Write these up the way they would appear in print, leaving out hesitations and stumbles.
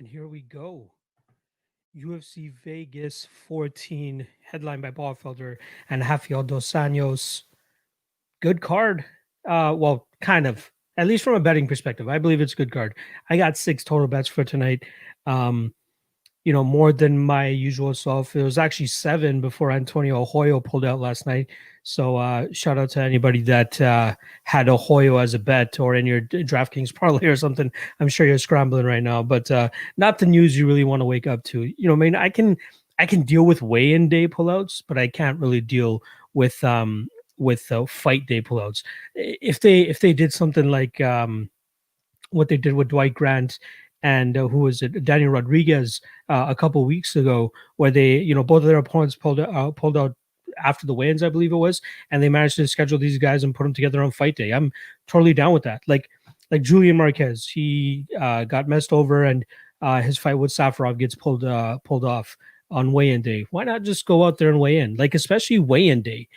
And here we go. UFC Vegas 14, headlined by Paul Felder and Rafael Dos Anjos. Good card. Well, kind of. At least from a betting perspective, I believe it's a good card. I got 6 total bets for tonight. Um, more than my usual self. It was actually 7 before Antonio Hoyo pulled out last night. So shout out to anybody that had a Hoyo as a bet or in your DraftKings parlay or something. I'm sure you're scrambling right now, but not the news you really want to wake up to. I mean, I can deal with weigh-in day pullouts, but I can't really deal with fight day pullouts. If they did something like what they did with Dwight Grant and who was it, Daniel Rodriguez a couple weeks ago, where they, both of their opponents pulled out after the weigh-ins, I believe it was, and they managed to schedule these guys and put them together on fight day. I'm totally down with that. Like Julian Marquez, he got messed over, and his fight with Safarov gets pulled off on weigh-in day. Why not just go out there and weigh in? Like, especially weigh-in day.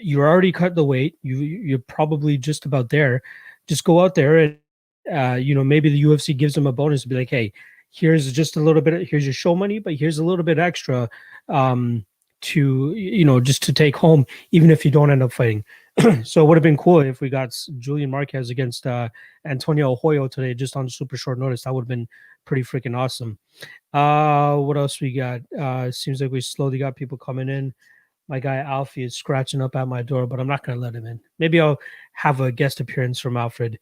You're already cut the weight. You're probably just about there. Just go out there and maybe the UFC gives them a bonus to be like, hey, here's just a little bit, here's your show money, but here's a little bit extra just to take home, even if you don't end up fighting. So it would have been cool if we got Julian Marquez against Antonio Hoyo today, just on super short notice. That would have been pretty freaking awesome. What else we got? Seems like we slowly got people coming in. My guy Alfie is scratching up at my door, but I'm not going to let him in. Maybe I'll have a guest appearance from Alfred,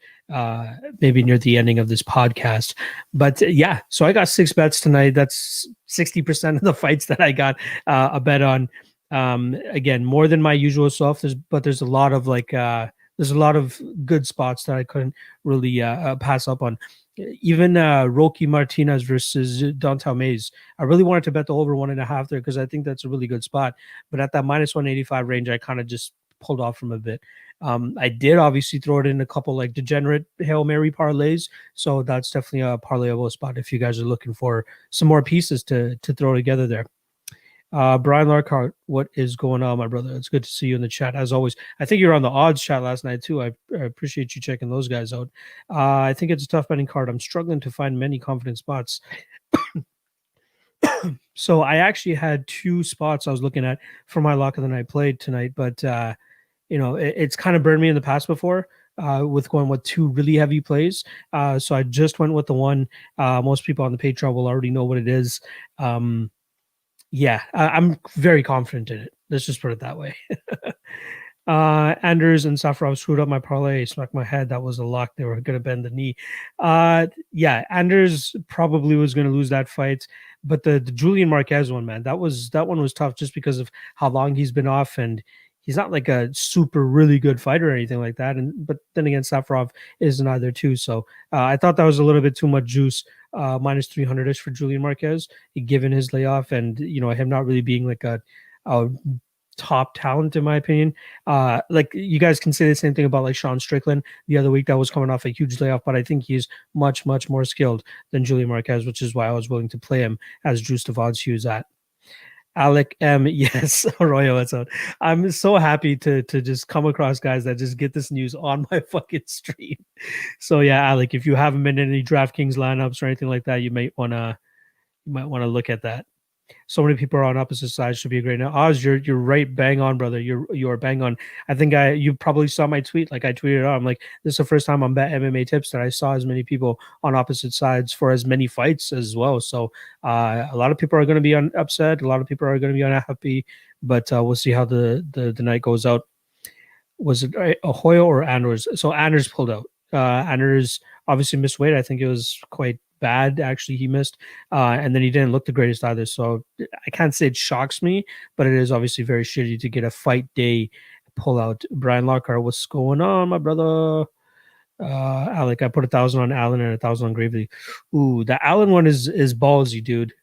maybe near the ending of this podcast. But yeah, so I got 6 bets tonight. That's 60% of the fights that I got a bet on. Again, more than my usual self. There's a lot of there's a lot of good spots that I couldn't really pass up on. Even Rocky Martinez versus Don'Tale Mays. I really wanted to bet the over 1.5 there because I think that's a really good spot. But at that minus 185 range, I kind of just pulled off from a bit. I did obviously throw it in a couple like degenerate Hail Mary parlays. So that's definitely a parlayable spot if you guys are looking for some more pieces to throw together there. Brian Larkart, what is going on, my brother? It's good to see you in the chat as always. I think you were on the odds chat last night too. I appreciate you checking those guys out. I think it's a tough betting card. I'm struggling to find many confident spots. So I actually had 2 spots I was looking at for my lock of the night played tonight, but it's kind of burned me in the past before. With going with 2 really heavy plays. So I just went with the one. Most people on the Patreon will already know what it is. Yeah, I'm very confident in it. Let's just put it that way. Anders and Safarov screwed up my parlay, smacked my head. That was a lock. They were going to bend the knee. Yeah, Anders probably was going to lose that fight, but the Julian Marquez one, man, that one was tough just because of how long he's been off, and he's not like a super really good fighter or anything like that. But then again, Safarov isn't either too. So I thought that was a little bit too much juice. Minus 300-ish for Julian Marquez, given his layoff and him not really being like a top talent in my opinion. Like you guys can say the same thing about like Sean Strickland the other week that was coming off a huge layoff, but I think he's much more skilled than Julian Marquez, which is why I was willing to play him as juice to odds Hughes at. Alec M, yes, Arroyo, what's up? I'm so happy to just come across guys that just get this news on my fucking stream. So yeah, Alec, if you haven't been in any DraftKings lineups or anything like that, you might wanna look at that. So many people are on opposite sides. Should be a great now. Oz, you're right, bang on, brother. You're bang on. I think you probably saw my tweet. Like I tweeted out, I'm like, this is the first time on Bet MMA Tips that I saw as many people on opposite sides for as many fights as well. So a lot of people are going to be upset. A lot of people are going to be unhappy. But we'll see how the night goes out. Was it Ahoyo or Anders? So Anders pulled out. Anders obviously missed weight. I think it was quite bad actually he missed, and then he didn't look the greatest either, so I can't say it shocks me, but it is obviously very shitty to get a fight day pull out. Brian Lockhart, what's going on, my brother? Alec, I put 1,000 on Allen and 1,000 on Gravely. Ooh, the Allen one is ballsy, dude.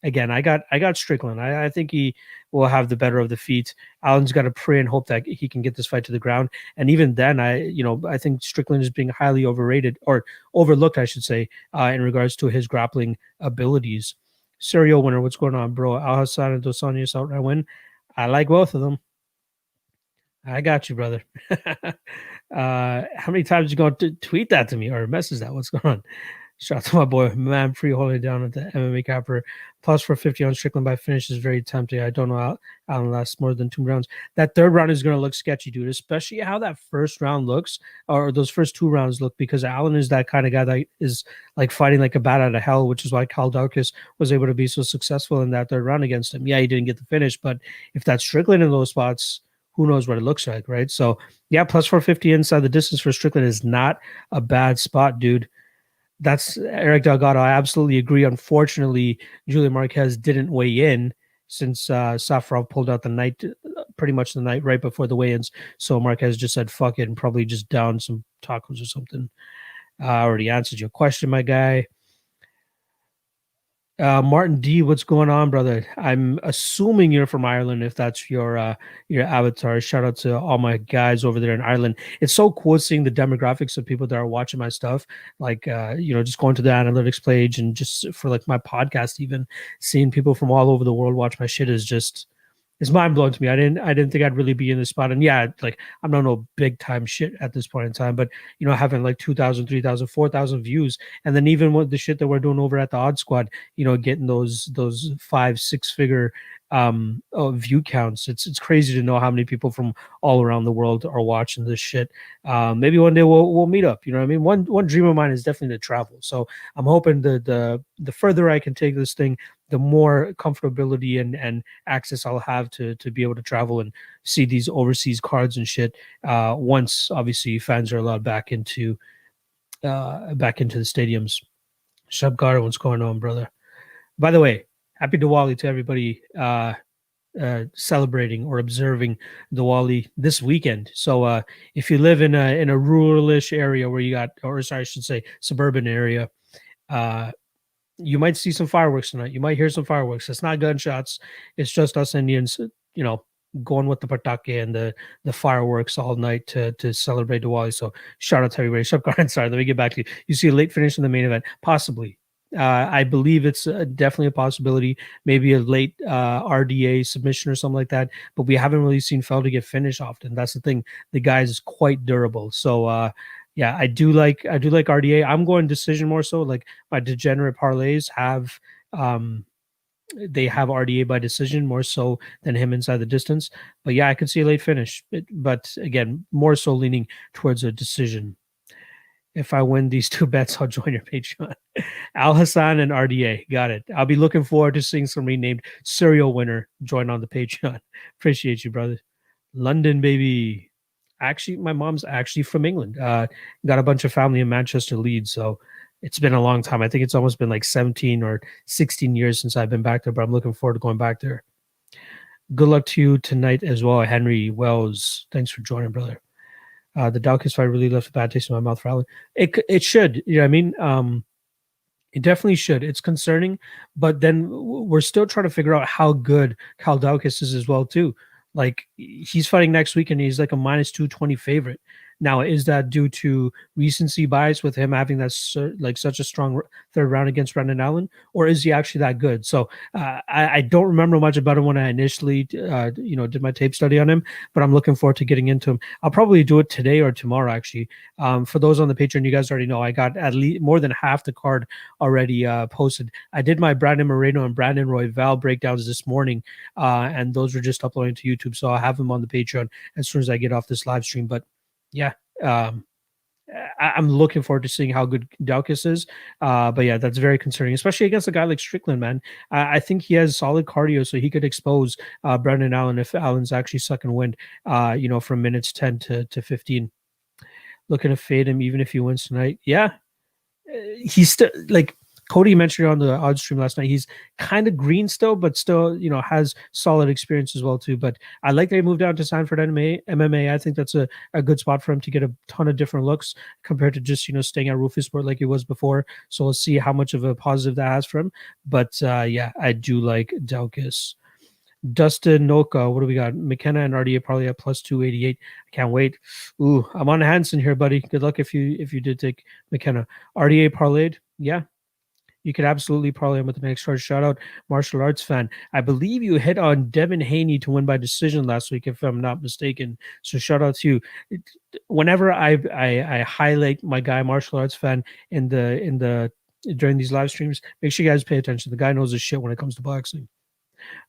Again, I got Strickland. I think he will have the better of the feet. Allen's got to pray and hope that he can get this fight to the ground. And even then, I think Strickland is being highly overrated or overlooked, I should say, in regards to his grappling abilities. Serial winner, what's going on, bro? Al Hassan and Dos Anjos outright win. I like both of them. I got you, brother. How many times you going to tweet that to me or message that? What's going on? Shout out to my boy Man Free holding it down at the MMA capper. Plus for 50 on Strickland by finish is very tempting. I don't know how Allen lasts more than 2 rounds. That third round is going to look sketchy, dude, especially how that first round looks, or those first 2 rounds look, because Allen is that kind of guy that is like fighting like a bat out of hell, which is why Kyle Daukaus was able to be so successful in that third round against him. Yeah, he didn't get the finish, but if that's Strickland in those spots, who knows what it looks like, right? So, yeah, plus 450 inside the distance for Strickland is not a bad spot, dude. That's Eric Delgado. I absolutely agree. Unfortunately, Julian Marquez didn't weigh in since Safarov pulled out the night, pretty much the night right before the weigh-ins. So Marquez just said fuck it and probably just downed some tacos or something. I already answered your question, my guy. Martin D, what's going on, brother? I'm assuming you're from Ireland if that's your avatar. Shout out to all my guys over there in Ireland. It's so cool seeing the demographics of people that are watching my stuff. Like just going to the analytics page and just for like my podcast, even seeing people from all over the world watch my shit is just it's mind blowing to me. I didn't think I'd really be in this spot. And yeah, like I'm not no big time shit at this point in time, but having like 2,000, 3,000, 4,000 views. And then even with the shit that we're doing over at the Odd Squad, getting those 5, 6 figure view counts. It's crazy to know how many people from all around the world are watching this shit. Maybe one day we'll meet up. You know what I mean? One dream of mine is definitely to travel. So I'm hoping the further I can take this thing, the more comfortability and access I'll have to be able to travel and see these overseas cards and shit. Once obviously fans are allowed back into the stadiums. Shub Gar, what's going on, brother? By the way, happy Diwali to everybody celebrating or observing Diwali this weekend. So if you live in a ruralish area where you got, or sorry, I should say suburban area, you might see some fireworks tonight. You might hear some fireworks. It's not gunshots. It's just us Indians, going with the patake and the fireworks all night to celebrate Diwali. So shout out to everybody. Shubkaran, sorry, let me get back to you. You see a late finish in the main event, possibly. I believe it's definitely a possibility, maybe a late RDA submission or something like that. But we haven't really seen Felder get finished often. That's the thing. The guy is quite durable. So yeah, I do like RDA. I'm going decision more so. Like my degenerate parlays have they have RDA by decision more so than him inside the distance. But yeah, I could see a late finish. But again, more so leaning towards a decision. If I win these 2 bets, I'll join your Patreon. Al Hassan and RDA. Got it. I'll be looking forward to seeing somebody named serial winner join on the Patreon. Appreciate you, brother. London, baby. Actually, my mom's actually from England. Got a bunch of family in Manchester, Leeds. So it's been a long time. I think it's almost been like 17 or 16 years since I've been back there, but I'm looking forward to going back there. Good luck to you tonight as well, Henry Wells. Thanks for joining, brother. The Daukaus fight really left a bad taste in my mouth for Allen. It should, you know what I mean? It definitely should. It's concerning, but then we're still trying to figure out how good Kyle Daukaus is as well too. Like he's fighting next week and he's like a minus 220 favorite. Now, is that due to recency bias with him having that such a strong third round against Brendan Allen, or is he actually that good? So I don't remember much about him when I initially did my tape study on him, but I'm looking forward to getting into him. I'll probably do it today or tomorrow actually. For those on the Patreon, you guys already know I got at least more than half the card already posted. I did my Brandon Moreno and Brandon Royval breakdowns this morning, and those were just uploading to YouTube, so I'll have them on the Patreon as soon as I get off this live stream. But yeah, I'm looking forward to seeing how good Daukaus is. But yeah, that's very concerning, especially against a guy like Strickland, man. I think he has solid cardio, so he could expose Brendan Allen if Allen's actually sucking wind, from minutes 10 to 15. Looking to fade him even if he wins tonight. Yeah, he's still like Cody mentioned on the odd stream last night. He's kind of green still, but still, has solid experience as well too. But I like that he moved down to Sanford MMA. I think that's a good spot for him to get a ton of different looks compared to just staying at Rufus Sport like he was before. So we'll see how much of a positive that has for him. But yeah, I do like Daukaus. Dustin Noka, what do we got? McKenna and RDA probably at plus 288. I can't wait. Ooh, I'm on Hanson here, buddy. Good luck if you did take McKenna. RDA parlayed. Yeah, you could absolutely parlay him with the next card. Shout out martial arts fan. I believe you hit on Devin Haney to win by decision last week, if I'm not mistaken. So shout out to you. Whenever I highlight my guy martial arts fan in the during these live streams. Make sure you guys pay attention. The guy knows his shit when it comes to boxing.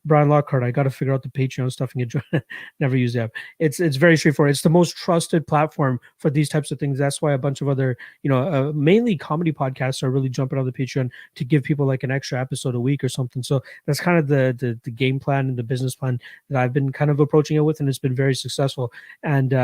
Brian Lockhart, I got to figure out the Patreon stuff and get never used the app. It's very straightforward. It's the most trusted platform for these types of things. That's why a bunch of other, mainly comedy podcasts are really jumping on the Patreon to give people like an extra episode a week or something. So that's kind of the game plan and the business plan that I've been kind of approaching it with, and it's been very successful. And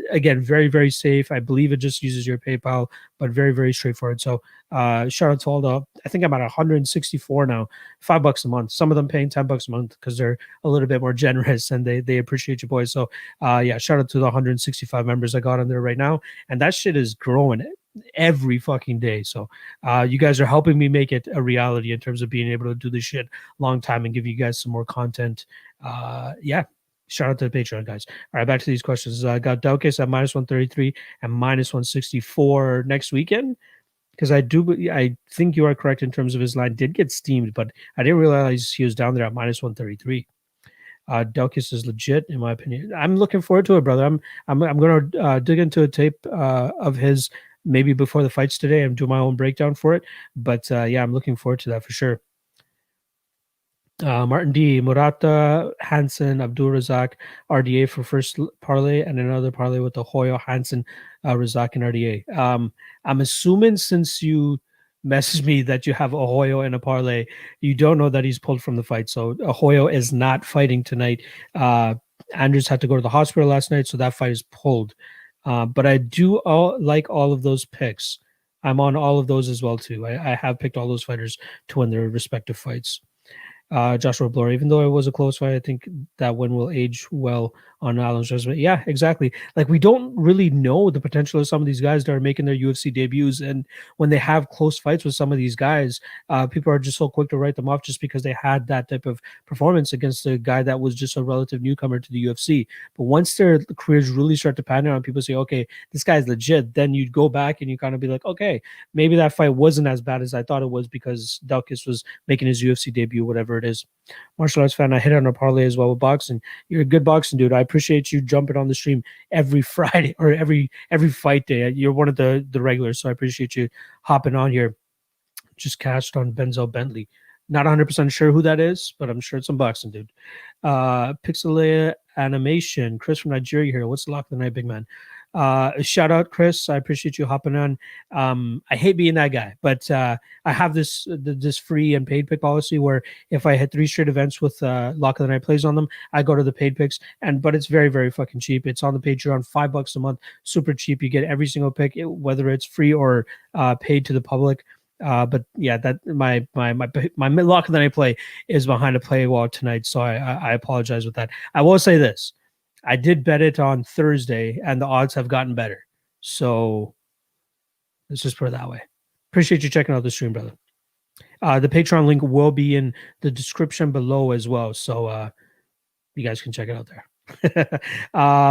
again, very, very safe. I believe it just uses your PayPal, but very, very straightforward. So shout out to all the, I think I'm at 164 now, $5 a month. Some of them paying $10 a month because they're a little bit more generous and they appreciate you boys. So yeah, shout out to the 165 members I got on there right now. And that shit is growing every fucking day. So you guys are helping me make it a reality in terms of being able to do this shit long time and give you guys some more content. Yeah. Shout out to the Patreon guys. All right, back to these questions. I got Daukas at -133 and -164 next weekend. Because I think you are correct in terms of his line did get steamed, but I didn't realize he was down there at -133. Delkis is legit, in my opinion. I'm looking forward to it, brother. I'm going to dig into a tape of his maybe before the fights today and do my own breakdown for it. But yeah, I'm looking forward to that for sure. Martin D, Murata, Hansen, Abdul Razak, RDA for first parlay, and another parlay with the Hoyo, Hansen, Razak, and RDA. I'm assuming since you messaged me that you have a Hoyo in a parlay, you don't know that he's pulled from the fight. So Hoyo is not fighting tonight. Andrews had to go to the hospital last night, so that fight is pulled. But I do like all of those picks. I'm on all of those as well too. I have picked all those fighters to win their respective fights. Joshua Bloor. Even though it was a close fight, I think that win will age well on Alan's resume. Yeah, exactly. Like, we don't really know the potential of some of these guys that are making their UFC debuts, and when they have close fights with some of these guys, people are just so quick to write them off just because they had that type of performance against a guy that was just a relative newcomer to the UFC. But once their careers really start to pan out, people say, okay, this guy's legit, then you go back and you kind of be like, okay, maybe that fight wasn't as bad as I thought it was because Daukas was making his UFC debut, whatever it is. Martial arts fan, I hit on a parlay as well with boxing. You're a good boxing dude. I appreciate you jumping on the stream every Friday or every fight day. You're one of the regulars, so I appreciate you hopping on here. Just cashed on Benzo Bentley. Not 100% sure who that is, but I'm sure it's some boxing dude. Pixelated Animation, Chris from Nigeria here. What's the lock of the night, big man? Shout out, Chris. I appreciate you hopping on. I hate being that guy, but I have this free and paid pick policy where if I hit 3 straight events with lock of the night plays on them, I go to the paid picks. But it's very, very fucking cheap. It's on the Patreon, $5 a month, super cheap. You get every single pick, whether it's free or paid to the public. But yeah, that my lock of the night play is behind a paywall tonight, so I apologize with that. I will say this: I did bet it on Thursday, and the odds have gotten better. So let's just put it that way. Appreciate you checking out the stream, brother. The Patreon link will be in the description below as well, so you guys can check it out there.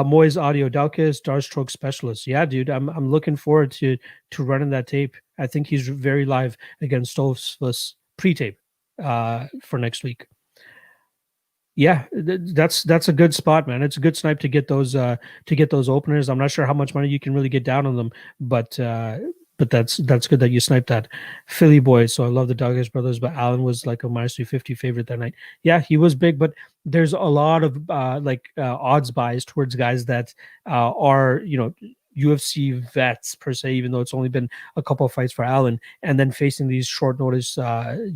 Moy's Audio Daukas, Darstroke Specialist. Yeah, dude, I'm looking forward to running that tape. I think he's very live against Stoltzfus pre-tape for next week. Yeah, that's a good spot, man. It's a good snipe to get those openers. I'm not sure how much money you can really get down on them, but that's good that you sniped that. Philly boy. So I love the Daukas brothers, but Allen was like a -250 favorite that night. Yeah, he was big, but there's a lot of odds bias towards guys that are UFC vets per se, even though it's only been a couple of fights for Allen, and then facing these short notice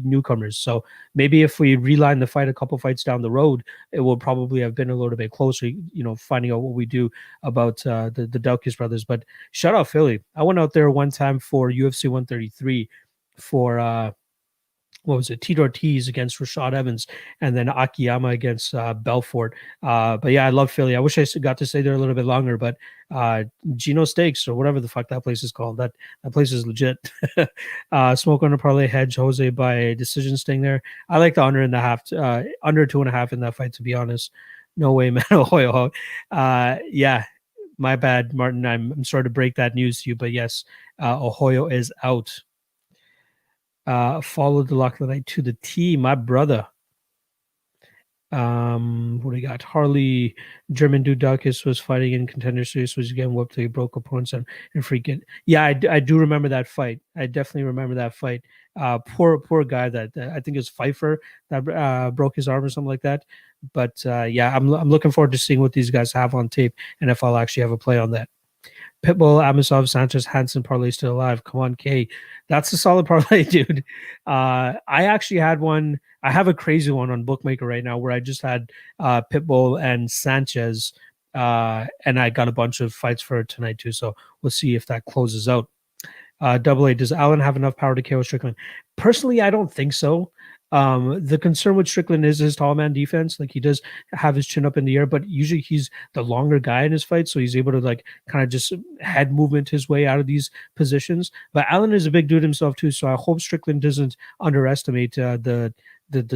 newcomers. So maybe if we reline the fight a couple fights down the road, it will probably have been a little bit closer, finding out what we do about the Daukas brothers. But shout out Philly. I went out there one time for UFC 133 for what was it? Tito Ortiz against Rashad Evans, and then Akiyama against Belfort. But yeah, I love Philly. I wish I got to stay there a little bit longer, but Gino Steaks or whatever the fuck that place is called, that place is legit. Smoke on a parlay, hedge Jose by decision staying there. I like the under 2.5 in that fight, to be honest. No way, man. Yeah. My bad, Martin. I'm sorry to break that news to you, but yes, Ahoyo is out. Followed the lock of the night to the T, my brother. What do we got? Harley German Dudakis was fighting in Contender Series, was getting whooped. He broke opponents and freaking. Yeah, I do remember that fight. I definitely remember that fight. Poor guy that I think it was Pfeiffer that broke his arm or something like that. But yeah, I'm looking forward to seeing what these guys have on tape and if I'll actually have a play on that. Pitbull, Amosov, Sanchez, Hansen parlay still alive. Come on, K. That's a solid parlay, dude. I actually had one. I have a crazy one on Bookmaker right now where I just had Pitbull and Sanchez, and I got a bunch of fights for it tonight too. So we'll see if that closes out. Double A, does Allen have enough power to KO Strickland? Personally, I don't think so. The concern with Strickland is his tall man defense. Like he does have his chin up in the air, but usually he's the longer guy in his fight, so he's able to like kind of just head movement his way out of these positions. But Allen is a big dude himself too, so I hope Strickland doesn't underestimate the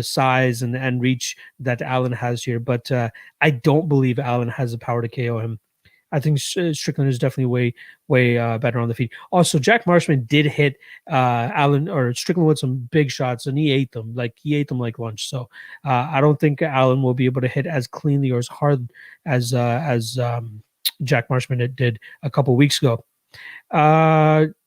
size and reach that Allen has here. But I don't believe Allen has the power to KO him. I think Strickland is definitely way better on the feet. Also, Jack Marshman did hit Allen or Strickland with some big shots, and he ate them like lunch. So I don't think Allen will be able to hit as cleanly or as hard as Jack Marshman did a couple weeks ago.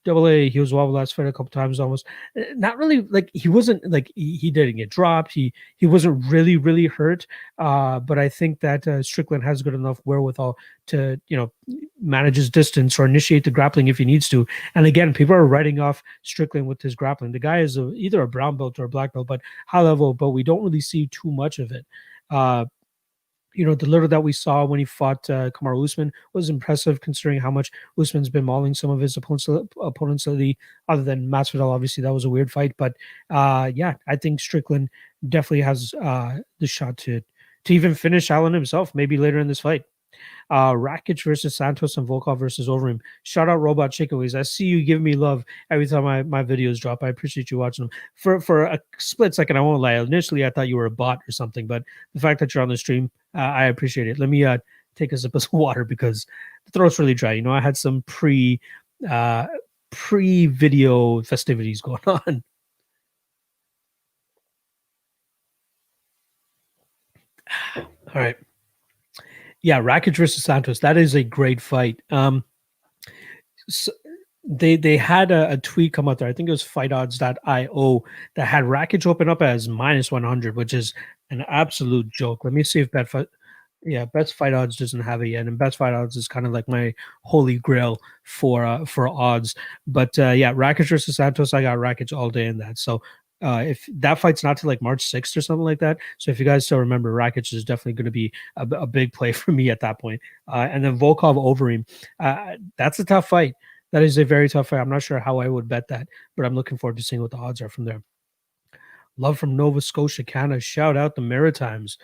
Double A, he was wobbled last fight a couple times almost. Not really, like he wasn't like he didn't get dropped. He wasn't really hurt. But I think that Strickland has good enough wherewithal to manage his distance or initiate the grappling if he needs to. And again, people are writing off Strickland with his grappling. The guy is either a brown belt or a black belt, but high level. But we don't really see too much of it. The little that we saw when he fought Kamaru Usman was impressive, considering how much Usman's been mauling some of his opponents lately. Other than Masvidal, obviously that was a weird fight, but yeah, I think Strickland definitely has the shot to even finish Allen himself, maybe later in this fight. Rakic versus Santos and Volkov versus Overeem. Shout out Robot Chickaways. I see you give me love every time my videos drop. I appreciate you watching them. For a split second, I won't lie. Initially, I thought you were a bot or something, but the fact that you're on the stream, I appreciate it. Let me take a sip of water because the throat's really dry. I had some pre-video festivities going on. All right. Yeah, Rakic versus Santos. That is a great fight. So they had a tweet come out there. I think it was fightodds.io that had Rakic open up as -100, which is an absolute joke. Let me see if Best Fight Odds doesn't have it yet, and Best Fight Odds is kind of like my holy grail for odds. But yeah, Rakic versus Santos, I got Rakic all day in that. So if that fight's not till like March 6th or something like that. So if you guys still remember, Rakic is definitely going to be a big play for me at that point. And then Volkov Overeem, that's a tough fight. That is a very tough fight. I'm not sure how I would bet that, but I'm looking forward to seeing what the odds are from there. Love from Nova Scotia, Canada. Shout out the Maritimes.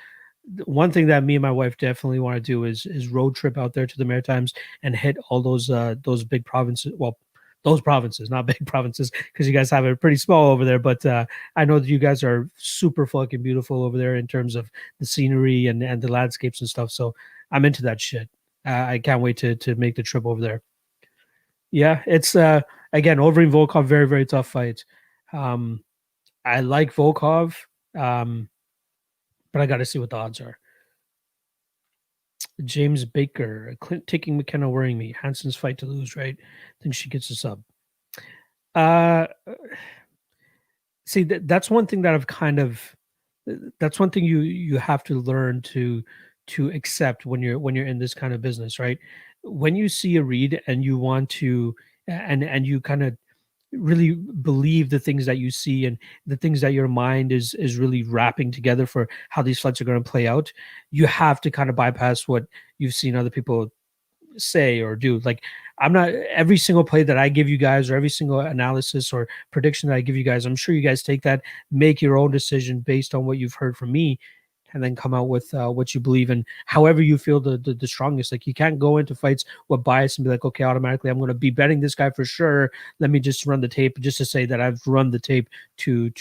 One thing that me and my wife definitely want to do is road trip out there to the Maritimes and hit all those big provinces. Well, those provinces, not big provinces, because you guys have it pretty small over there. But I know that you guys are super fucking beautiful over there in terms of the scenery and the landscapes and stuff. So I'm into that shit. I can't wait to make the trip over there. Yeah, it's again Overeem Volkov, very very tough fight. I like Volkov, but I got to see what the odds are. James Baker, Clint taking McKenna worrying me. Hanson's fight to lose, right? I think she gets a sub. Uh, see, that's one thing that I've kind of. That's one thing you have to learn to accept when you're in this kind of business, right? When you see a read and you want to, and you kind of really believe the things that you see and the things that your mind is really wrapping together for how these fights are going to play out, you have to kind of bypass what you've seen other people say or do. Like, I'm not every single play that I give you guys or every single analysis or prediction that I give you guys, I'm sure you guys take that, make your own decision based on what you've heard from me, and then come out with what you believe in, however you feel the strongest. Like, you can't go into fights with bias and be like, okay, automatically I'm going to be betting this guy for sure. Let me just run the tape just to say that I've run the tape to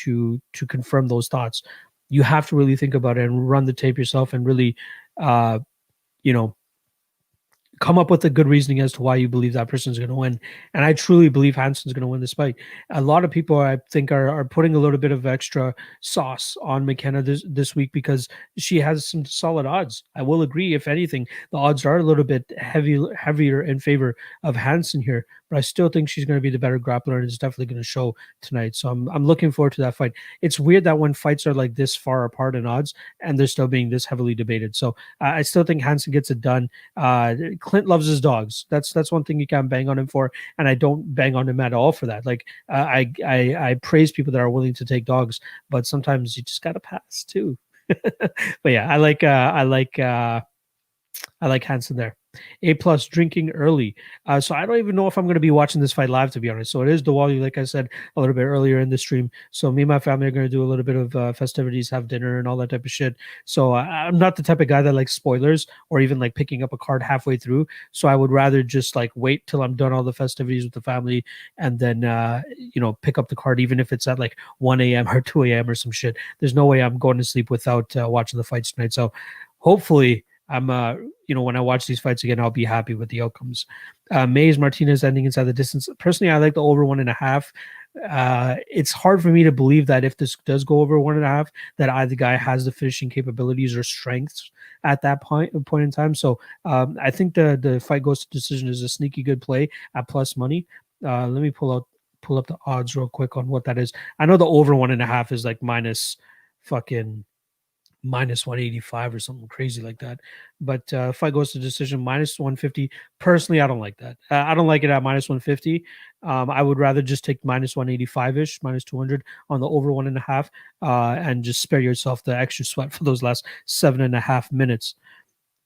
confirm those thoughts. You have to really think about it and run the tape yourself and really, you know, come up with a good reasoning as to why you believe that person is going to win. And I truly believe Hanson's going to win this fight. A lot of people, I think, are putting a little bit of extra sauce on McKenna this week because she has some solid odds. I will agree. If anything, the odds are a little bit heavier in favor of Hanson here, but I still think she's going to be the better grappler, and it's definitely going to show tonight. So I'm looking forward to that fight. It's weird that when fights are like this far apart in odds and they're still being this heavily debated. So I still think Hanson gets it done. Clint loves his dogs. That's one thing you can't bang on him for, and I don't bang on him at all for that. Like I praise people that are willing to take dogs, but sometimes you just gotta pass too. But yeah, I like Hanson there. A plus drinking early. So I don't even know if I'm going to be watching this fight live, to be honest. So it is Diwali, like I said a little bit earlier in the stream. So me and my family are going to do a little bit of festivities, have dinner, and all that type of shit. So I'm not the type of guy that likes spoilers or even like picking up a card halfway through. So I would rather just like wait till I'm done all the festivities with the family and then pick up the card, even if it's at like 1 a.m. or 2 a.m. or some shit. There's no way I'm going to sleep without watching the fights tonight. So hopefully I'm when I watch these fights again, I'll be happy with the outcomes. Mays Martinez ending inside the distance. Personally, I like the over 1.5. It's hard for me to believe that if this does go over 1.5, that either guy has the finishing capabilities or strengths at that point in time. So I think the fight goes to decision is a sneaky good play at plus money. Let me pull up the odds real quick on what that is. I know the over 1.5 is like minus fucking minus 185 or something crazy like that. But if I goes to decision minus 150, personally, I don't like that. I don't like it at minus 150. I would rather just take minus 185 ish, minus 200 on the over 1.5, and just spare yourself the extra sweat for those last 7.5 minutes.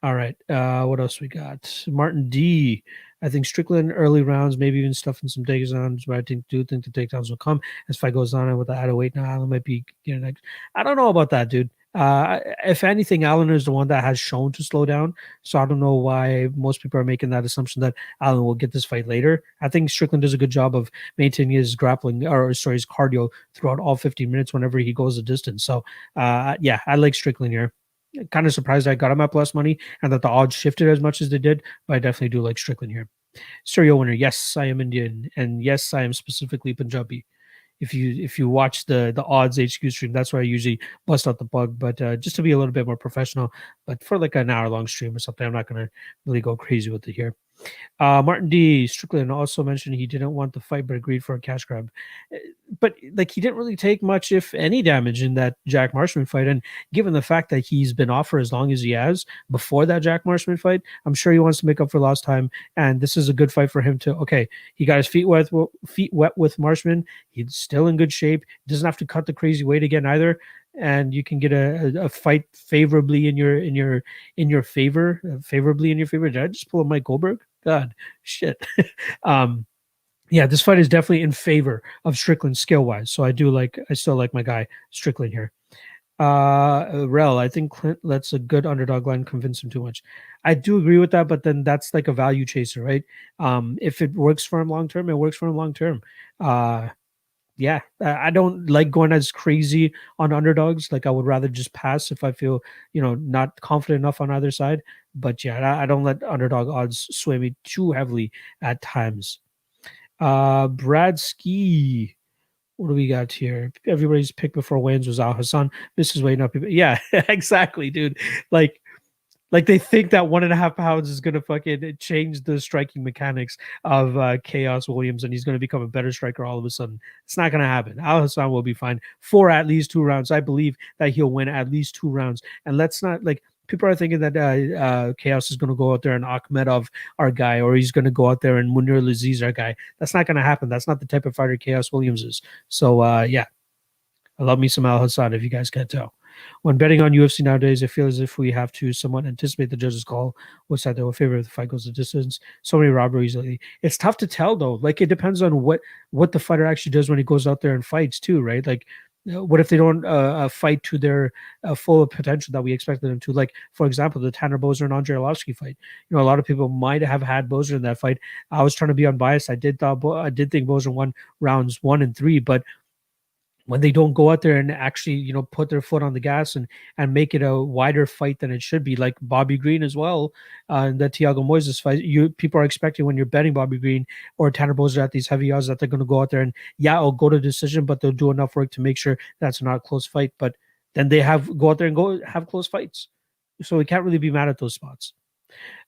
All right. What else we got? Martin D. I think Strickland early rounds, maybe even stuffing some takedowns, but I do think the takedowns will come as fight goes on. And with the added weight now, Allen might be getting. I don't know about that, dude. If anything, Allen is the one that has shown to slow down. So I don't know why most people are making that assumption that Allen will get this fight later. I think Strickland does a good job of maintaining his grappling, his cardio throughout all 15 minutes whenever he goes the distance. So yeah, I like Strickland here. Kind of surprised I got him at plus money and that the odds shifted as much as they did, but I definitely do like Strickland here. Serial winner, yes, I am Indian, and yes, I am specifically Punjabi. If you watch the odds HQ stream, that's where I usually bust out the bug. But just to be a little bit more professional, but for like an hour long stream or something, I'm not gonna really go crazy with it here. Martin D. Strickland also mentioned he didn't want the fight, but agreed for a cash grab. But like he didn't really take much, if any, damage in that Jack Marshman fight. And given the fact that he's been off for as long as he has before that Jack Marshman fight, I'm sure he wants to make up for lost time. And this is a good fight for him to. Okay, he got his feet wet with Marshman. He's still in good shape. He doesn't have to cut the crazy weight again either. And you can get a fight favorably in your favor. Favorably in your favor. Did I just pull a Mike Goldberg? God, shit. Yeah, this fight is definitely in favor of Strickland skill wise. So I still like my guy Strickland here. Rel, I think Clint lets a good underdog line convince him too much. I do agree with that, but then that's like a value chaser, right? If it works for him long term, it works for him long term. Yeah, I don't like going as crazy on underdogs. Like I would rather just pass if I feel, not confident enough on either side. But yeah, I don't let underdog odds sway me too heavily at times. Brad Ski. What do we got here? Everybody's pick before wins was Al Hassan. This is waiting up. Yeah, exactly, dude. Like they think that 1.5 pounds is gonna fucking change the striking mechanics of Chaos Williams, and he's gonna become a better striker all of a sudden. It's not gonna happen. Al Hassan will be fine for at least 2 rounds. I believe that he'll win at least 2 rounds. And let's not people are thinking that Chaos is gonna go out there and Akhmedov our guy, or he's gonna go out there and Munir Laziz our guy. That's not gonna happen. That's not the type of fighter Chaos Williams is. So yeah, I love me some Al Hassan, if you guys can't tell. When betting on UFC nowadays, I feel as if we have to somewhat anticipate the judge's call, what side they will favor if the fight goes the distance. So many robberies lately. It's tough to tell though. Like it depends on what the fighter actually does when he goes out there and fights too, right? Like what if they don't fight to their full potential that we expected them to? Like, for example, the Tanner Bozer and Andre Arlovsky fight. A lot of people might have had Bozer in that fight. I was trying to be unbiased. I did think Bozer won rounds 1 and 3, but when they don't go out there and actually, put their foot on the gas and make it a wider fight than it should be, like Bobby Green as well, in the Thiago Moises fight. People are expecting when you're betting Bobby Green or Tanner Boser at these heavy odds that they're going to go out there and it'll go to decision, but they'll do enough work to make sure that's not a close fight. But then they go out there and go have close fights, so we can't really be mad at those spots.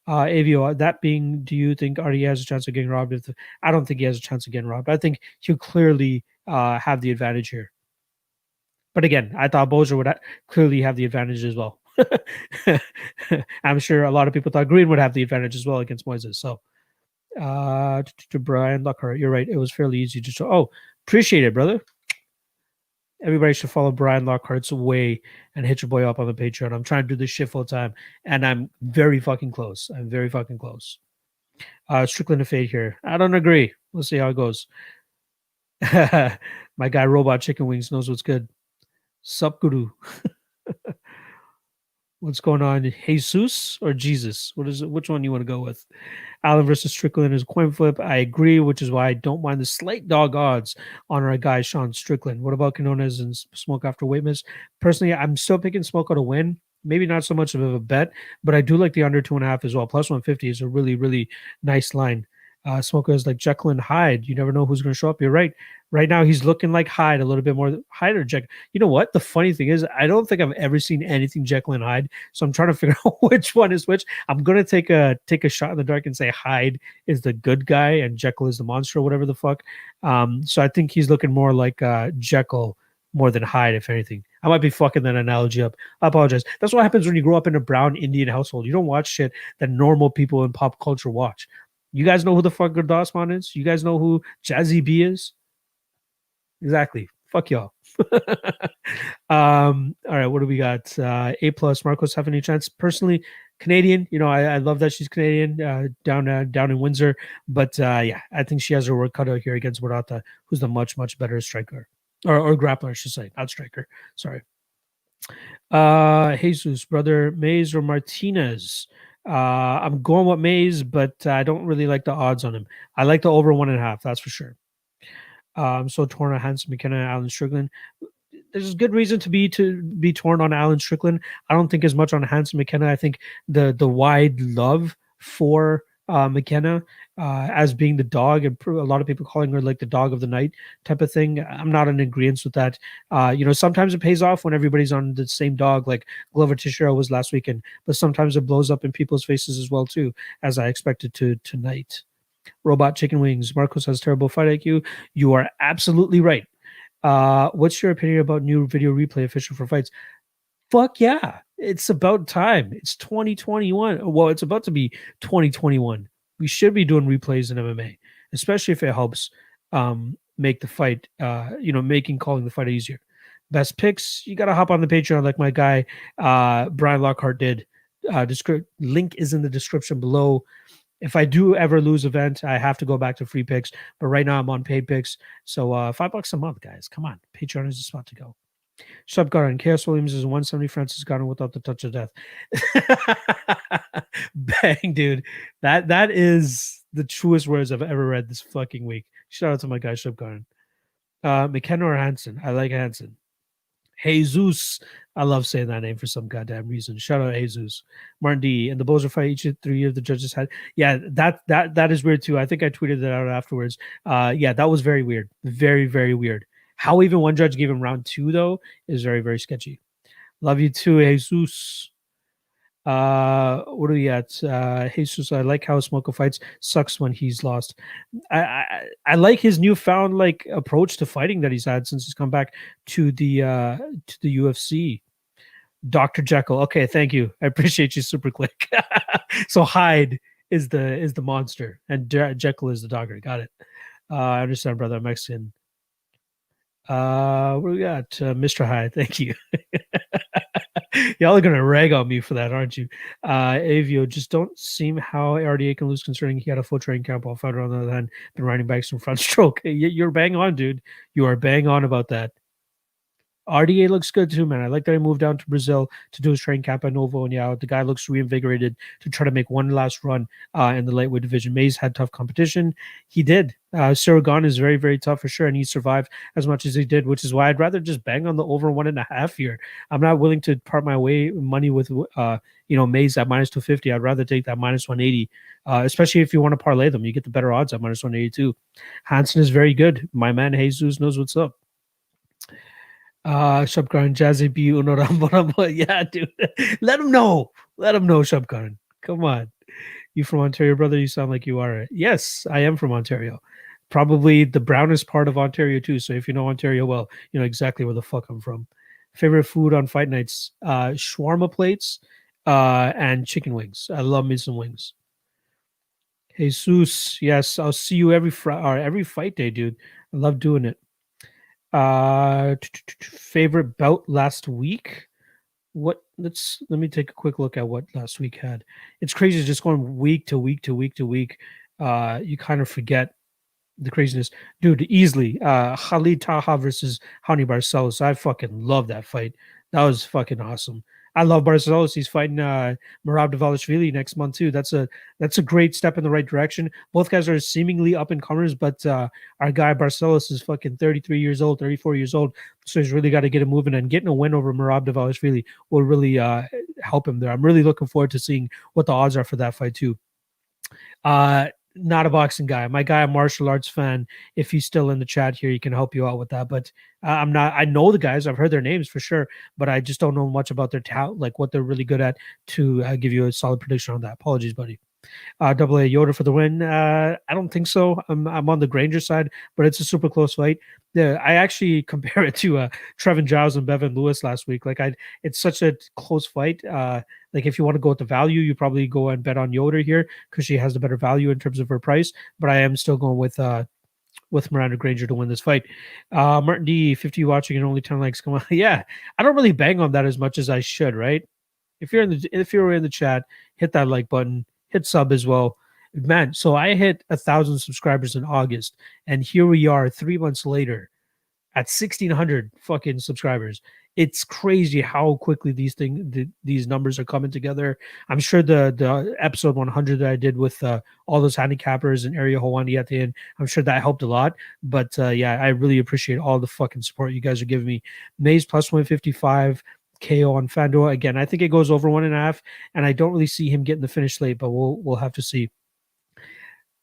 Avio, that being, do you think Artie has a chance of getting robbed? I don't think he has a chance of getting robbed. I think he'll clearly have the advantage here. But again, I thought Bozer would clearly have the advantage as well. I'm sure a lot of people thought Green would have the advantage as well against Moises. So, to Brian Lockhart, you're right. It was fairly easy to show. Oh, appreciate it, brother. Everybody should follow Brian Lockhart's way and hit your boy up on the Patreon. I'm trying to do this shit full time, and I'm very fucking close. Strickland to fade here. I don't agree. We'll see how it goes. My guy Robot Chicken Wings knows what's good. Sup, Guru. What's going on? Jesus or Jesus? What is it? Which one you want to go with? Allen versus Strickland is a coin flip. I agree, which is why I don't mind the slight dog odds on our guy Sean Strickland. What about Quinones and Smoke after weight miss? Personally, I'm still picking Smoke to win. Maybe not so much of a bet, but I do like the under 2.5 as well. Plus 150 is a really, really nice line. Smoker is like Jekyll and Hyde. You never know who's going to show up. You're right. Right now, he's looking like Hyde a little bit more. Hyde or Jekyll. You know what? The funny thing is, I don't think I've ever seen anything Jekyll and Hyde. So I'm trying to figure out which one is which. I'm going to take a shot in the dark and say Hyde is the good guy and Jekyll is the monster or whatever the fuck. So I think he's looking more like Jekyll more than Hyde, if anything. I might be fucking that analogy up. I apologize. That's what happens when you grow up in a brown Indian household. You don't watch shit that normal people in pop culture watch. You guys know who the fuck Gurdasman is? You guys know who Jazzy B is? Exactly. Fuck y'all. All right, what do we got? A plus. Marcos have any chance? Personally, Canadian. I love that she's Canadian. Down in Windsor, but yeah, I think she has her work cut out here against Murata, who's the much better striker or grappler, I should say, not striker. Sorry. Jesus, brother, Mays or Martinez? I'm going with Mays, but I don't really like the odds on him. I like the over 1.5, that's for sure. So torn on Hanson McKenna and Alan Strickland. There's good reason to be torn on Alan Strickland. I don't think as much on Hanson McKenna. I think the wide love for McKenna as being the dog, and a lot of people calling her like the dog of the night type of thing. I'm not in agreement with that. Sometimes it pays off when everybody's on the same dog, like Glover Teixeira was last weekend, but sometimes it blows up in people's faces as well too, as I expected to tonight. Robot Chicken Wings. Marcos has terrible fight IQ. You are absolutely right. What's your opinion about new video replay official for fights? Fuck yeah. It's about time. It's 2021. Well, it's about to be 2021. We should be doing replays in MMA, especially if it helps make the fight, calling the fight easier. Best picks, you got to hop on the Patreon like my guy Brian Lockhart did. Link is in the description below. If I do ever lose event, I have to go back to free picks. But right now I'm on paid picks. So $5 a month, guys. Come on. Patreon is the spot to go. Shub Garden. Chaos Williams is 170. Francis Garden without the touch of death. Bang, dude. That is the truest words I've ever read this fucking week. Shout out to my guy, Shub Garden. McKenna or Hansen? I like Hansen. Jesus. I love saying that name for some goddamn reason. Shout out Jesus. Martin D. And the Bozer fight, each of 3 of the judges had. Yeah, that is weird too. I think I tweeted that out afterwards. Yeah, that was very weird. Very, very weird. How even one judge gave him round 2, though, is very, very sketchy. Love you too, Jesus. What do we got? Jesus, I like how Smoko fights. Sucks when he's lost. I like his newfound approach to fighting that he's had since he's come back to the UFC. Dr. Jekyll. Okay, thank you. I appreciate you super quick. So Hyde is the monster and Jekyll is the dogger. Got it. I understand, brother. I'm Mexican. What do we got? Mr. Hyde. Thank you. Y'all are gonna rag on me for that, aren't you? Avio, just don't seem how RDA can lose concerning he had a full training camp while fighter on the other hand been riding bikes from front stroke. You're bang on, dude. You are bang on about that. RDA looks good too, man. I like that he moved down to Brazil to do his training camp at Novo, and yeah, the guy looks reinvigorated to try to make one last run in the lightweight division. Mays had tough competition. He did. Sirigan is very, very tough for sure, and he survived as much as he did, which is why I'd rather just bang on the over 1.5 here. I'm not willing to part my money with Mays at -250. I'd rather take that -180, especially if you want to parlay them. You get the better odds at -182. Hansen is very good. My man Jesus knows what's up. Shubkaran, Jazzy B, Uno Rambo Rambo. Yeah, dude. Let him know. Let him know, Shubkaran. Come on. You from Ontario, brother? You sound like you are. Yes, I am from Ontario. Probably the brownest part of Ontario, too. So if you know Ontario well, you know exactly where the fuck I'm from. Favorite food on fight nights? Shawarma plates and chicken wings. I love me some wings. Jesus, yes, I'll see you every every fight day, dude. I love doing it. Favorite bout last week? Let me take a quick look at what last week had. It's crazy just going week to week to week to week. You kind of forget the craziness, dude. Easily, Khalid Taha versus Hani Barcelos. I fucking love that fight. That was fucking awesome. I love Barcelos. He's fighting Merab Dvalishvili next month too. That's a great step in the right direction. Both guys are seemingly up and comers, but our guy Barcelos is fucking 33 years old, 34 years old. So he's really got to get him moving, and getting a win over Merab Dvalishvili will really help him there. I'm really looking forward to seeing what the odds are for that fight too. Not a boxing guy. My guy, a martial arts fan. If he's still in the chat here, he can help you out with that. But I'm not. I know the guys. I've heard their names for sure, but I just don't know much about their talent, like what they're really good at, to give you a solid prediction on that. Apologies, buddy. Double A Yoda for the win. I don't think so. I'm on the Granger side, but it's a super close fight. Yeah, I actually compare it to Trevin Giles and Bevan Lewis last week. It's such a close fight. Like if you want to go with the value, you probably go and bet on Yoder here because she has the better value in terms of her price. But I am still going with Miranda Granger to win this fight. Martin D, 50 watching and only 10 likes. Come on, yeah. I don't really bang on that as much as I should, right? If you're in the chat, hit that like button, hit sub as well. Man, so I hit 1,000 subscribers in August, and here we are 3 months later at 1,600 fucking subscribers. It's crazy how quickly these numbers are coming together. I'm sure the episode 100 that I did with all those handicappers and Area Hawani at the end, I'm sure that helped a lot. But yeah, I really appreciate all the fucking support you guys are giving me. Mays plus 155. KO on Fandor again. I think it goes over 1.5, and I don't really see him getting the finish late, but we'll have to see.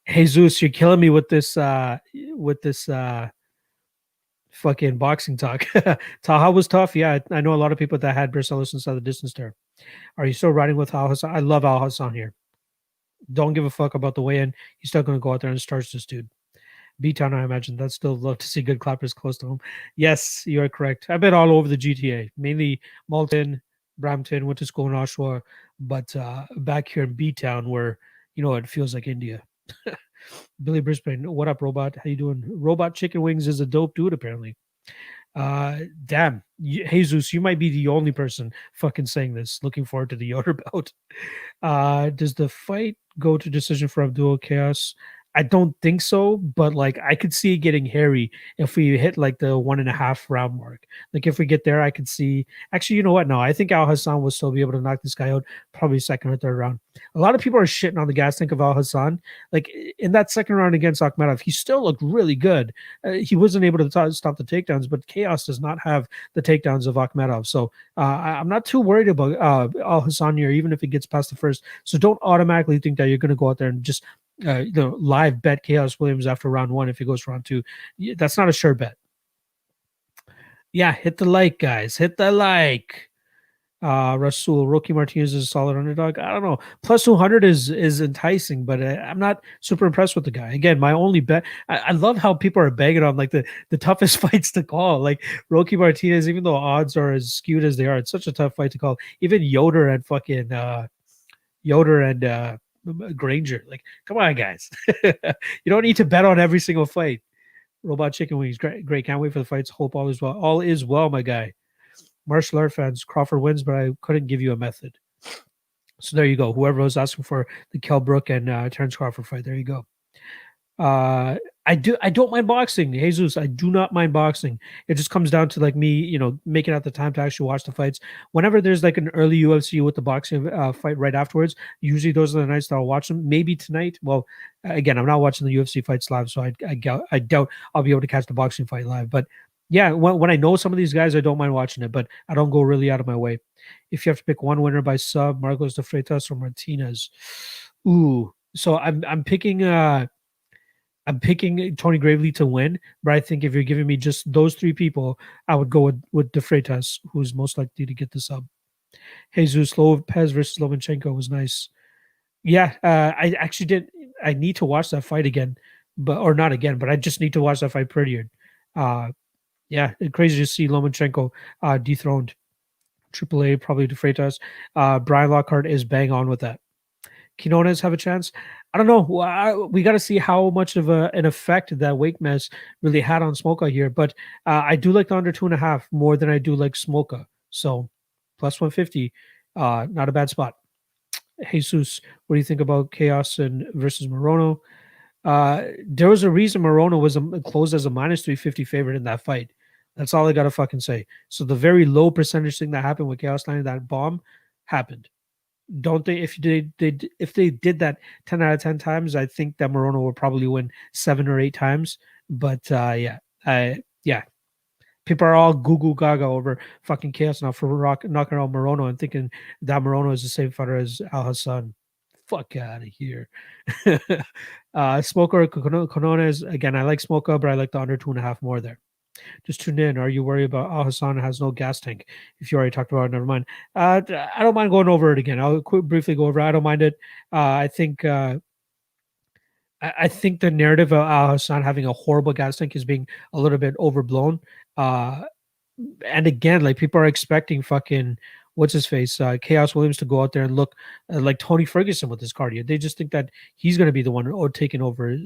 Jesus, you're killing me with this fucking boxing talk. Taha was tough. Yeah, I know a lot of people that had Barcelos inside the distance there. Are you still riding with Al Hassan? I love Al Hassan here. Don't give a fuck about the weigh-in. He's still going to go out there and starch this dude. B-Town, I imagine. That's still love to see good clappers close to home. Yes, you are correct. I've been all over the GTA, mainly Malton, Brampton, went to school in Oshawa, but back here in B-Town where, it feels like India. Billy Brisbane, what up, Robot? How you doing? Robot Chicken Wings is a dope dude, apparently. Damn. Jesus, you might be the only person fucking saying this. Looking forward to the Yoder bout. Does the fight go to decision for Abdul Chaos? I don't think so, but I could see it getting hairy if we hit the 1.5 round mark. If we get there, I could see. Actually, you know what? No, I think Al Hassan will still be able to knock this guy out, probably second or third round. A lot of people are shitting on the gas tank of Al Hassan. In that second round against Akhmedov, he still looked really good. He wasn't able to stop the takedowns, but Chaos does not have the takedowns of Akhmedov. So I'm not too worried about Al Hassan here, even if it gets past the first. So don't automatically think that you're going to go out there and just live bet Chaos Williams after round 1 if he goes round 2. That's not a sure bet. Yeah, hit the like, guys. Hit the like. Rasul, Rocky Martinez is a solid underdog. I don't know. Plus 200 is enticing, but I'm not super impressed with the guy. Again, my only bet. I love how people are begging on the toughest fights to call. Rocky Martinez, even though odds are as skewed as they are, it's such a tough fight to call. Even Yoder and Granger. Come on, guys. You don't need to bet on every single fight. Robot Chicken Wings, great. Can't wait for the fights. Hope all is well. All is well, my guy. Martial art fans, Crawford wins, but I couldn't give you a method. So there you go. Whoever was asking for the Kell Brook and Terence Crawford fight, there you go. I don't mind boxing, Jesus. I do not mind boxing. It just comes down to like me, making out the time to actually watch the fights. Whenever there's like an early UFC with the boxing fight right afterwards, usually those are the nights that I'll watch them. Maybe tonight. Well, again, I'm not watching the UFC fights live, so I doubt I'll be able to catch the boxing fight live. But yeah, when I know some of these guys, I don't mind watching it, but I don't go really out of my way. If you have to pick one winner by sub, Marcos de Freitas or Martinez, ooh. So I'm picking Tony Gravely to win, but I think if you're giving me just those three people, I would go with De Freitas, who's most likely to get the sub. Jesus Lopez versus Lomachenko was nice. Yeah, I actually did. I need to watch that fight again, but or not again, but I just need to watch that fight prettier. Uh, yeah, it's crazy to see Lomachenko dethroned. Triple A probably De Freitas. Brian Lockhart is bang on with that. Quinones have a chance? I don't know. We got to see how much of an effect that Wake Mess really had on Smoka here. But I do like the under 2.5 more than I do like Smoka. So plus 150, not a bad spot. Jesus, what do you think about Chaos and versus Morono? There was a reason Morono was closed as a minus 350 favorite in that fight. That's all I got to fucking say. So the very low percentage thing that happened with Chaos landing that bomb happened. Don't they? If they did that 10 out of 10 times, I think that Morono will probably win 7 or 8 times. But yeah, people are all goo goo gaga over fucking Chaos now for knocking out Morono and thinking that Morono is the same fighter as Al Hassan. Fuck out of here. Smoker Conones, again, I like Smoker, but I like the under 2.5 more there. Just tune in. Are you worried about Al Hassan has no gas tank? If you already talked about it, never mind. I don't mind going over it again. I'll briefly go over it. I don't mind it. I think the narrative of Al Hassan having a horrible gas tank is being a little bit overblown. And again, like people are expecting fucking what's his face, Chaos Williams to go out there and look like Tony Ferguson with his cardio. They just think that he's going to be the one or taking over,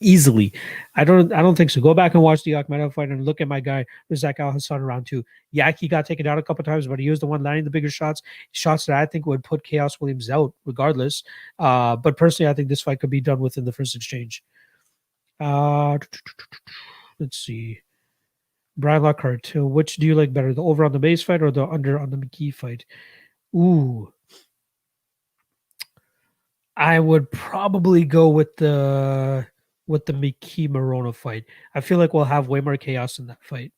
easily. I don't think so. Go back and watch the Akhmedov fight and look at my guy Razak Al Hassan around two. Yeah, he got taken down a couple times, but he was the one landing the bigger shots that I think would put Chaos Williams out regardless. But personally, I think this fight could be done within the first exchange. Let's see. Brian Lockhart, which do you like better, the over on the base fight or the under on the McKee fight? Ooh, I would probably go with the McKee Morono fight. I feel like we'll have way more chaos in that fight.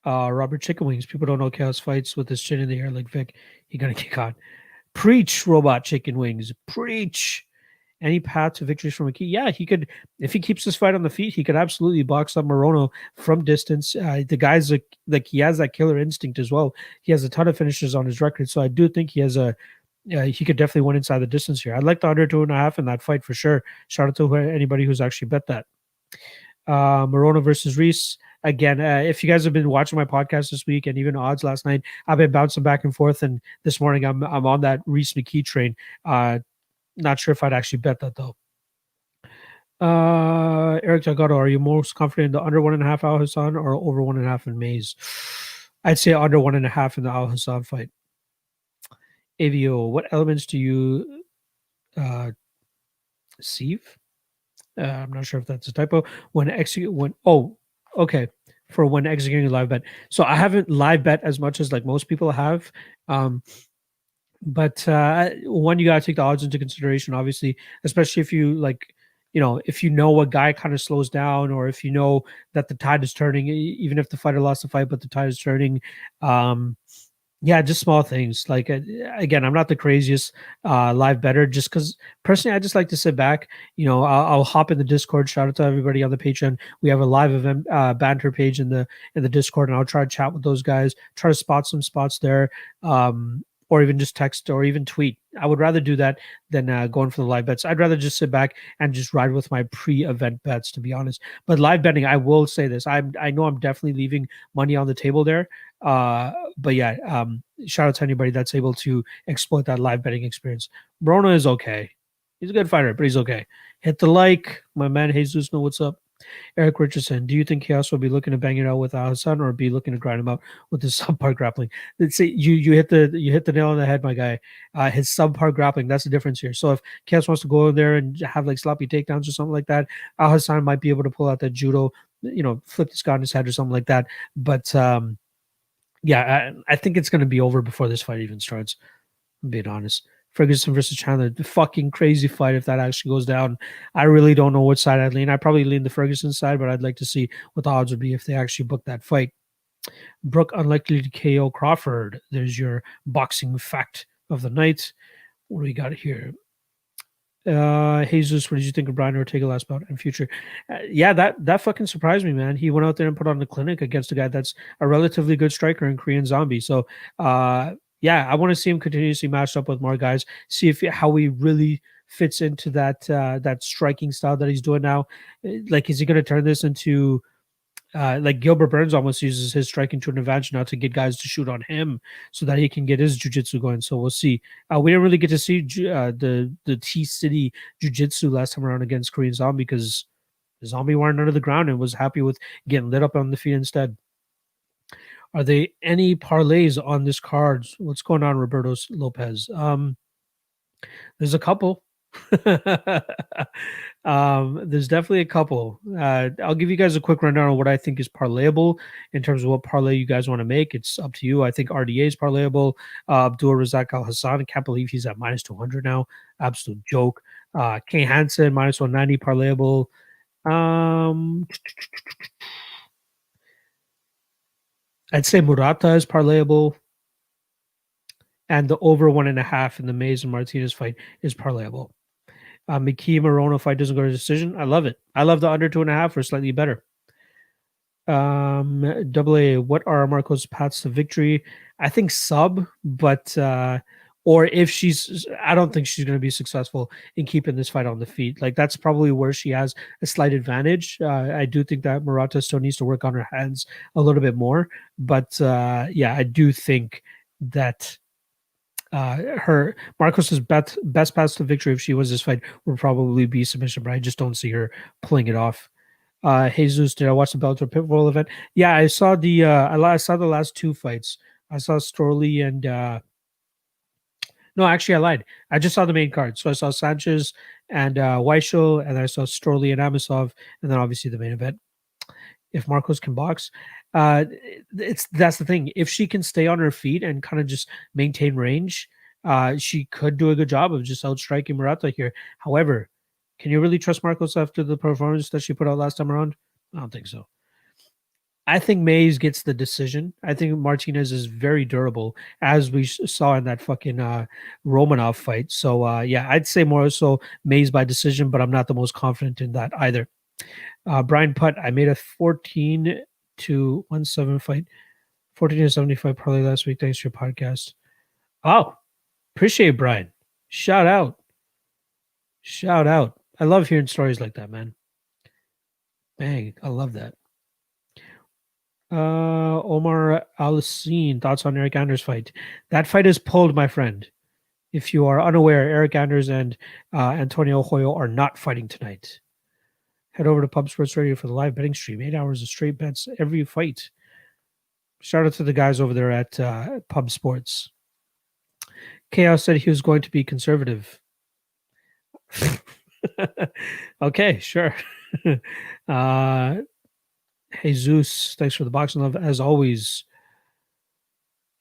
Robert Chicken Wings. People don't know Chaos fights with his chin in the air like Vic. He gonna get caught. Preach, Robot Chicken Wings. Preach. Any path to victories from McKee? Yeah, he could. If he keeps this fight on the feet, he could absolutely box up Morono from distance. The guy's like he has that killer instinct as well. He has a ton of finishes on his record, so I do think he has he could definitely win inside the distance here. I'd like the under 2.5 in that fight for sure. Shout out to anybody who's actually bet that. Morono versus Reese. Again, if you guys have been watching my podcast this week and even odds last night, I've been bouncing back and forth. And this morning, I'm on that Reese McKee train. Not sure if I'd actually bet that though. Eric Jagato, are you most confident in the under 1.5 Al Hassan or over 1.5 in Mays? I'd say under 1.5 in the Al Hassan fight. AVO, what elements do you sieve? I'm not sure if that's a typo. Okay. For when executing live bet. So I haven't live bet as much as like most people have. But one, you gotta take the odds into consideration, obviously, especially if you like, if you know a guy kind of slows down, or if you know that the tide is turning, even if the fighter lost the fight, but the tide is turning. Yeah, just small things. Like again, I'm not the craziest live better, just because personally, I just like to sit back. I'll hop in the Discord. Shout out to everybody on the Patreon. We have a live event banter page in the Discord, and I'll try to chat with those guys. Try to spot some spots there, or even just text or even tweet. I would rather do that than going for the live bets. I'd rather just sit back and just ride with my pre-event bets, to be honest. But live betting, I will say this: I know I'm definitely leaving money on the table there. But yeah, shout out to anybody that's able to exploit that live betting experience. Morono is okay. He's a good fighter, but he's okay. Hit the like. My man Jesus, know what's up. Eric Richardson, do you think Chaos will be looking to bang it out with Hassan or be looking to grind him out with his subpar grappling? Let's say you hit the nail on the head, my guy. His subpar grappling, that's the difference here. So if Chaos wants to go in there and have like sloppy takedowns or something like that, Al Hassan might be able to pull out that judo, flip this guy on his head or something like that. But yeah, I think it's going to be over before this fight even starts. I'm being honest. Ferguson versus Chandler, the fucking crazy fight if that actually goes down. I really don't know which side I'd lean. I'd probably lean the Ferguson side, but I'd like to see what the odds would be if they actually book that fight. Brooke unlikely to KO Crawford. There's your boxing fact of the night. What do we got here? Jesus, what did you think of Brian Ortega last bout and future? Yeah, that fucking surprised me, man. He went out there and put on the clinic against a guy that's a relatively good striker in Korean Zombie. So, yeah, I want to see him continuously matched up with more guys. See how he really fits into that striking style that he's doing now. Like, is he going to turn this into like Gilbert Burns almost uses his striking to an advantage now to get guys to shoot on him so that he can get his jiu-jitsu going. So we'll see. We didn't really get to see the T-City jiu-jitsu last time around against Korean Zombie because the Zombie weren't under the ground and was happy with getting lit up on the feet instead. Are there any parlays on this card? What's going on, Roberto Lopez? There's a couple. There's definitely a couple. I'll give you guys a quick rundown on what I think is parlayable in terms of what parlay you guys want to make. It's up to you. I think RDA is parlayable. Abdul Razak Al Hassan, I can't believe he's at minus 200 now. Absolute joke. Kay Hansen, minus 190, parlayable. I'd say Murata is parlayable. And the over 1.5 in the Mays and Martinez fight is parlayable. McKee Morono fight doesn't go to decision. I love it. I love the under 2.5 or slightly better. Double A, what are Marco's paths to victory? I think sub, but or if I don't think she's going to be successful in keeping this fight on the feet. Like that's probably where she has a slight advantage. I do think that Murata still needs to work on her hands a little bit more, but yeah, I do think that Marcos's best path to victory if she was this fight would probably be submission, but I just don't see her pulling it off. Jesus, did I watch the Bellator Pitbull event? Yeah, I saw I saw the last two fights. I saw Storley and no, actually I lied. I just saw the main card. So I saw Sanchez and Weichel, and I saw Storley and Amosov, and then obviously the main event. If Marcos can box, that's the thing. If she can stay on her feet and kind of just maintain range, she could do a good job of just outstriking Murata here. However, can you really trust Marcos after the performance that she put out last time around? I don't think so. I think Mays gets the decision. I think Martinez is very durable, as we saw in that fucking Romanov fight. So, yeah, I'd say more so Mays by decision, but I'm not the most confident in that either. Brian Putt, I made a 14 to 1-7 fight, 14 to 75 probably last week. Thanks for your podcast. Oh, appreciate it, Brian. Shout out. Shout out. I love hearing stories like that, man. Bang. I love that. Omar Al-Sin, thoughts on Eric Anders' fight? That fight is pulled, my friend. If you are unaware, Eric Anders and Antonio Hoyo are not fighting tonight. Head over to Pub Sports Radio for the live betting stream. 8 hours of straight bets every fight. Shout out to the guys over there at Pub Sports. Chaos said he was going to be conservative. Okay, sure. Jesus, thanks for the boxing love as always.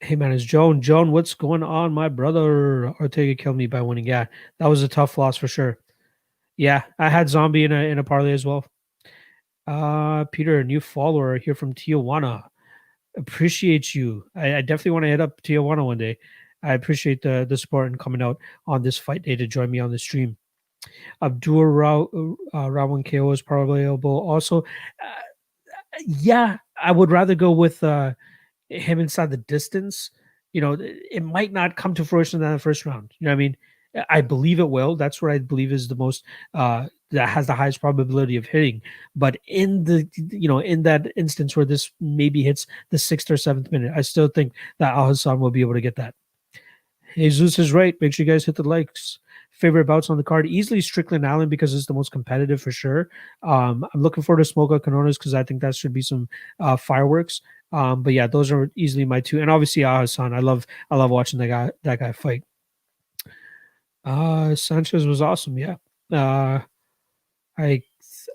Hey man, it's Joan. Joan, what's going on, my brother? Ortega killed me by winning. Yeah, that was a tough loss for sure. Yeah, I had Zombie in a parlay as well. Peter, a new follower here from Tijuana. Appreciate you. I definitely want to hit up Tijuana one day. I appreciate the support and coming out on this fight day to join me on the stream. Abdul Rawan KO is probably available. Also, yeah, I would rather go with him inside the distance. You know, it might not come to fruition in the first round. You know what I mean? I believe it will. That's what I believe is the most that has the highest probability of hitting. But in that instance where this maybe hits the 6th or 7th minute, I still think that Al Hassan will be able to get that. Jesus is right. Make sure you guys hit the likes. favorite bouts on the card, easily Strickland Allen because it's the most competitive for sure. I'm looking forward to Smoke Canonas because I think that should be some fireworks. But yeah, those are easily my two, and obviously Hassan. I love watching that guy fight. Sanchez was awesome. Yeah. I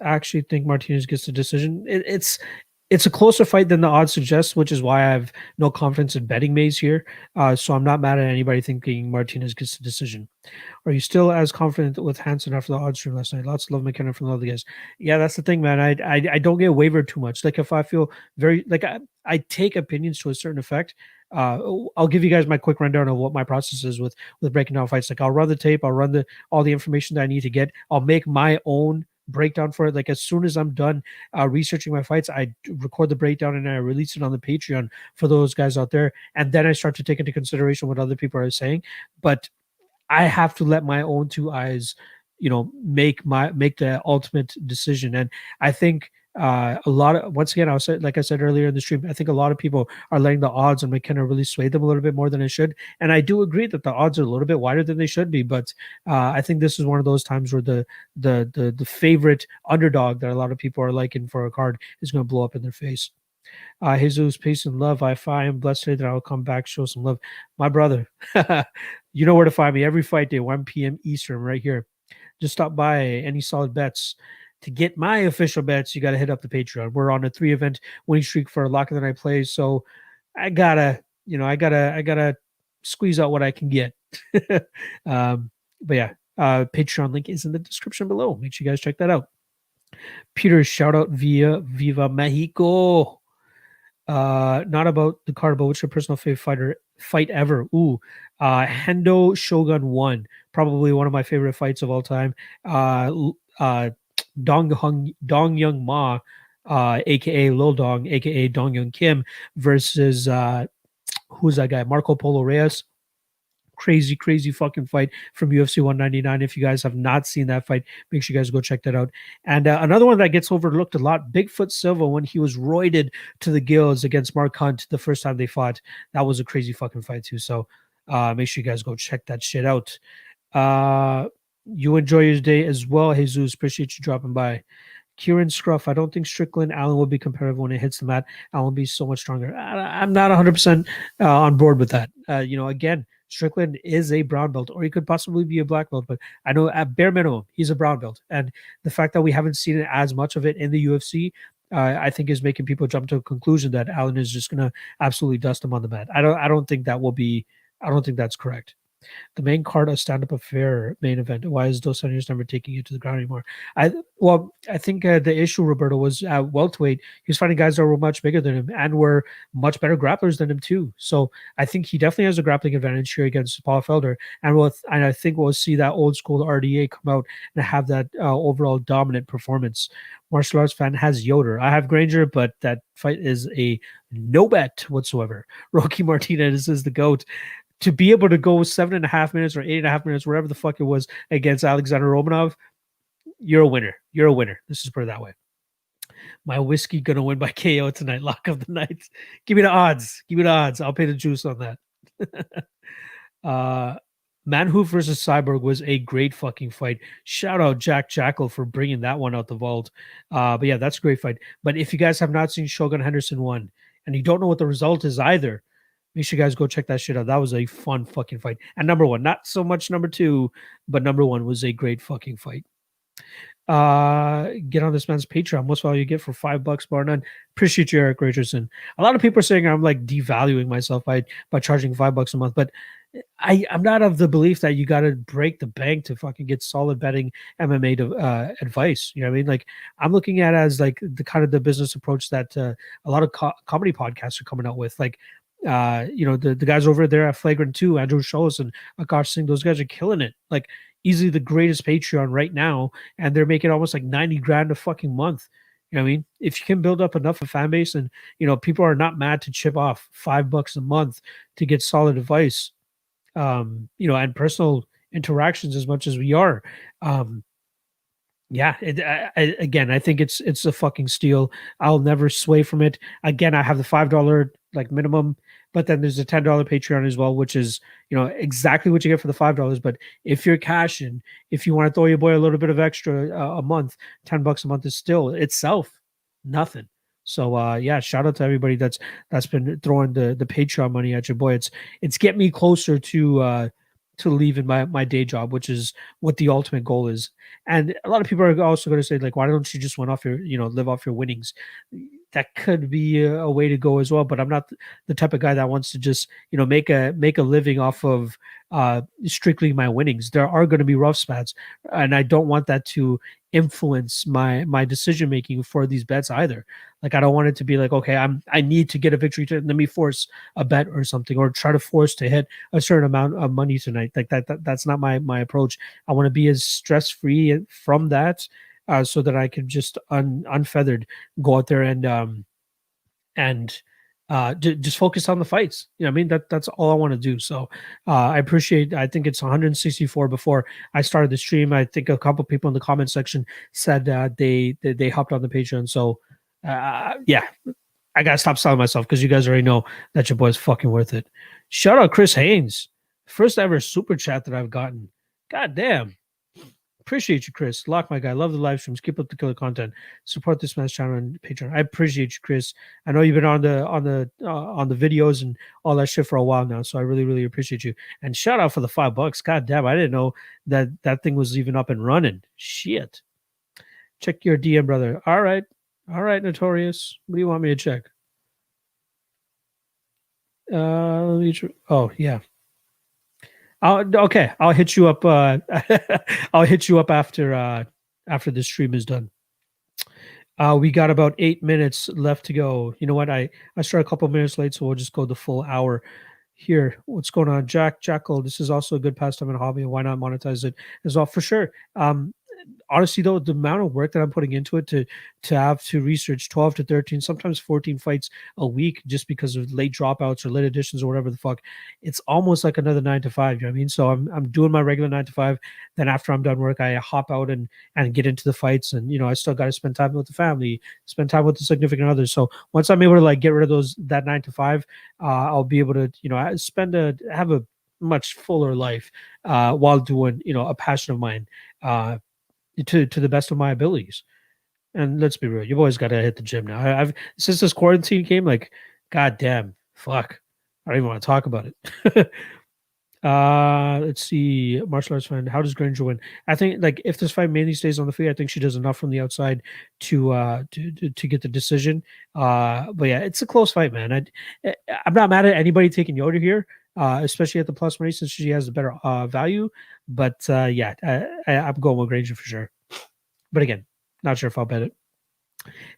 actually think Martinez gets the decision. It's a closer fight than the odds suggest, which is why I have no confidence in betting Mays here. So I'm not mad at anybody thinking Martinez gets the decision. Are you still as confident with Hansen after the odds stream last night? Lots of love, McKenna from the other guys. Yeah, that's the thing, man. I don't get wavered too much. Like if I feel very like I take opinions to a certain effect. I'll give you guys my quick rundown of what my process is with breaking down fights. Like I'll run the tape, I'll run the all the information that I need to get. I'll make my own breakdown for it. Like as soon as I'm done researching my fights, I record the breakdown and I release it on the Patreon for those guys out there. And then I start to take into consideration what other people are saying. But I have to let my own two eyes, make the ultimate decision. And I think a lot of once again, like I said earlier in the stream, I think a lot of people are letting the odds on McKenna really sway them a little bit more than it should. And I do agree that the odds are a little bit wider than they should be. But I think this is one of those times where the favorite underdog that a lot of people are liking for a card is going to blow up in their face. Jesus, peace and love. I am blessed today that I'll come back, show some love. My brother, you know where to find me every fight day, 1 p.m. Eastern, right here. Just stop by any solid bets. To get my official bets, you got to hit up the Patreon. We're on a 3-event winning streak for a Lock of the Night plays. So I gotta squeeze out what I can get. But yeah, Patreon link is in the description below. Make sure you guys check that out. Peter, shout out via Viva Mexico. Not about the card, but what's your personal favorite fight ever? Hendo Shogun 1, probably one of my favorite fights of all time. Dong Young Ma, aka Lil Dong, aka Dong Young Kim, versus who's that guy? Marco Polo Reyes. Crazy fucking fight from UFC 199. If you guys have not seen that fight, make sure you guys go check that out. And another one that gets overlooked a lot, Bigfoot Silva, when he was roided to the gills against Mark Hunt the first time they fought. That was a crazy fucking fight too. So make sure you guys go check that shit out. You enjoy your day as well, Jesus. Appreciate you dropping by. Kieran Scruff, I don't think Strickland Allen will be competitive when it hits the mat. Allen will be so much stronger. I'm not 100% on board with that. Again, Strickland is a brown belt, or he could possibly be a black belt, but I know at bare minimum, he's a brown belt. And the fact that we haven't seen it as much of it in the UFC, I think is making people jump to a conclusion that Allen is just going to absolutely dust him on the mat. I don't think that's correct. The main card of stand-up affair main event. Why is Dos Anjos never taking it to the ground anymore? I think the issue, Roberto, was at welterweight. He was fighting guys that were much bigger than him and were much better grapplers than him too. So I think he definitely has a grappling advantage here against Paul Felder. And I think we'll see that old school RDA come out and have that overall dominant performance. Martial arts fan has Yoder. I have Granger, but that fight is a no bet whatsoever. Rocky Martinez is the GOAT. To be able to go 7.5 minutes or 8.5 minutes, wherever the fuck it was, against Alexander Romanov, you're a winner. You're a winner. Let's just put it that way. My whiskey gonna win by KO tonight. Lock of the night. Give me the odds. Give me the odds. I'll pay the juice on that. Manhoof versus Cyborg was a great fucking fight. Shout out Jack Jackal for bringing that one out the vault. But yeah, that's a great fight. But if you guys have not seen Shogun Henderson 1 and you don't know what the result is either, make sure you guys go check that shit out. That was a fun fucking fight. And number 1, not so much number 2, but number 1 was a great fucking fight. Get on this man's Patreon. Most value you get for $5, bar none. Appreciate you, Eric Richardson. A lot of people are saying I'm like devaluing myself by charging $5 a month, but I'm not of the belief that you got to break the bank to fucking get solid betting MMA advice. You know what I mean? Like I'm looking at it as like the kind of the business approach that a lot of comedy podcasts are coming out with. Like the guys over there at Flagrant 2, Andrew Schultz and Akash Singh, those guys are killing it. Like easily the greatest Patreon right now, and they're making almost like 90 grand a fucking month. You know what I mean? If you can build up enough of a fan base and people are not mad to chip off $5 a month to get solid advice, and personal interactions as much as we are. Yeah, again, I think it's a fucking steal. I'll never sway from it. Again, I have the $5 like minimum. But then there's a $10 Patreon as well, which is, exactly what you get for the $5. But if you're cashing, if you want to throw your boy a little bit of extra a month, $10 a month is still itself nothing. So yeah, shout out to everybody that's been throwing the Patreon money at your boy. It's get me closer to leaving my day job, which is what the ultimate goal is. And a lot of people are also going to say, like, why don't you just win off live off your winnings? That could be a way to go as well. But I'm not the type of guy that wants to just, make a living off of strictly my winnings. There are going to be rough spots, and I don't want that to influence my decision making for these bets either. Like, I don't want it to be like, okay, I need to get a victory to let me force a bet or something, or try to force to hit a certain amount of money tonight. Like that's not my approach. I want to be as stress free from that, so that I can just unfeathered go out there and just focus on the fights. You know what I mean? That's all I want to do. So I appreciate. I think it's 164 before I started the stream. I think a couple people in the comment section said they hopped on the Patreon. So yeah, I gotta stop selling myself because you guys already know that your boy's fucking worth it. Shout out Chris Haynes, first ever super chat that I've gotten. God damn. Appreciate you, Chris. Lock, my guy. Love the live streams. Keep up the killer content. Support this man's channel and Patreon. I appreciate you, Chris. I know you've been on the videos and all that shit for a while now, so I really, really appreciate you. And shout out for the $5. God damn, I didn't know that thing was even up and running. Shit. Check your DM, brother. All right, Notorious. What do you want me to check? Oh yeah. Okay, I'll hit you up. I'll hit you up after the stream is done. We got about 8 minutes left to go. You know what? I started a couple minutes late, so we'll just go the full hour here. What's going on, Jackal? This is also a good pastime and hobby. Why not monetize it as well? For sure. Honestly though, the amount of work that I'm putting into it to have to research 12 to 13, sometimes 14 fights a week just because of late dropouts or late additions or whatever the fuck, it's almost like another 9 to 5. You know what I mean? So I'm doing my regular 9 to 5. Then after I'm done work, I hop out and get into the fights, and I still got to spend time with the family, spend time with the significant others. So once I'm able to like get rid of that 9 to 5, I'll be able to have a much fuller life while doing a passion of mine to the best of my abilities. And let's be real, you've always got to hit the gym now. I've since this quarantine came, like, god damn, fuck, I don't even want to talk about it. Let's see. Martial arts fan. How does Granger win? I think like if this fight mainly stays on the feet, I think she does enough from the outside to get the decision. But yeah, it's a close fight, man. I'm not mad at anybody taking Yoda here, especially at the plus money since she has a better value. But yeah, I'm going with Granger for sure. But again, not sure if I'll bet it.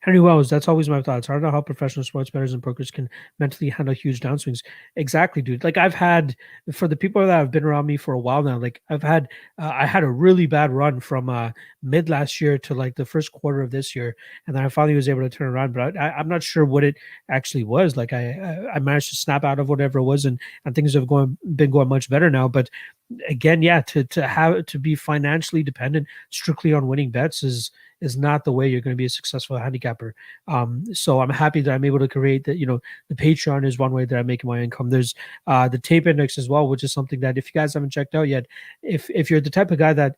Henry Wells, that's always my thoughts. I don't know how professional sports bettors and brokers can mentally handle huge downswings. Exactly, dude. Like for the people that have been around me for a while now, like I had a really bad run from mid last year to like the first quarter of this year, and then I finally was able to turn around. But I'm not sure what it actually was. Like I managed to snap out of whatever it was, and things have been going much better now. But again, yeah, to be financially dependent strictly on winning bets is not the way you're going to be a successful handicapper. So I'm happy that I'm able to create that. The Patreon is one way that I'm making my income. There's the tape index as well, which is something that if you guys haven't checked out yet, if you're the type of guy that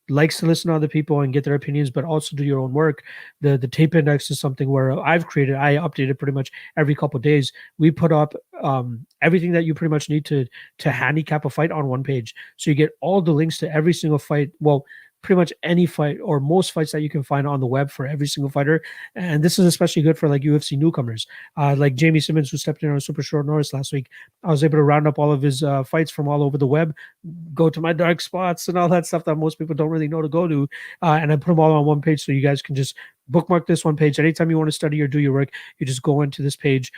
likes to listen to other people and get their opinions, but also do your own work, the tape index is something where I update it pretty much every couple of days. We put up everything that you pretty much need to handicap a fight on one page, so you get all the links to every single fight. Well, pretty much any fight or most fights that you can find on the web for every single fighter. And this is especially good for like UFC newcomers, like Jamie Simmons, who stepped in on super short notice last week. I was able to round up all of his fights from all over the web, go to my dark spots and all that stuff that most people don't really know to go to. And I put them all on one page so you guys can just bookmark this one page. Anytime you want to study or do your work, you just go into this page,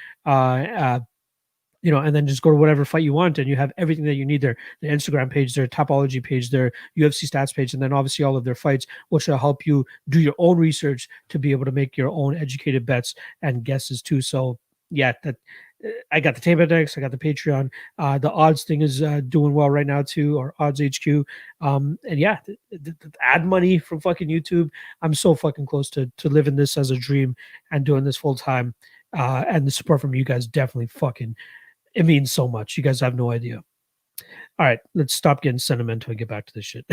and then just go to whatever fight you want, and you have everything that you need there. The Instagram page, their Topology page, their UFC stats page, and then obviously all of their fights, which will help you do your own research to be able to make your own educated bets and guesses too. So yeah, I got the tape index, I got the Patreon. The odds thing is doing well right now too, or odds HQ. And yeah, the ad money from fucking YouTube. I'm so fucking close to living this as a dream and doing this full time. And the support from you guys definitely fucking It means so much. You guys have no idea. All right, let's stop getting sentimental and get back to this shit.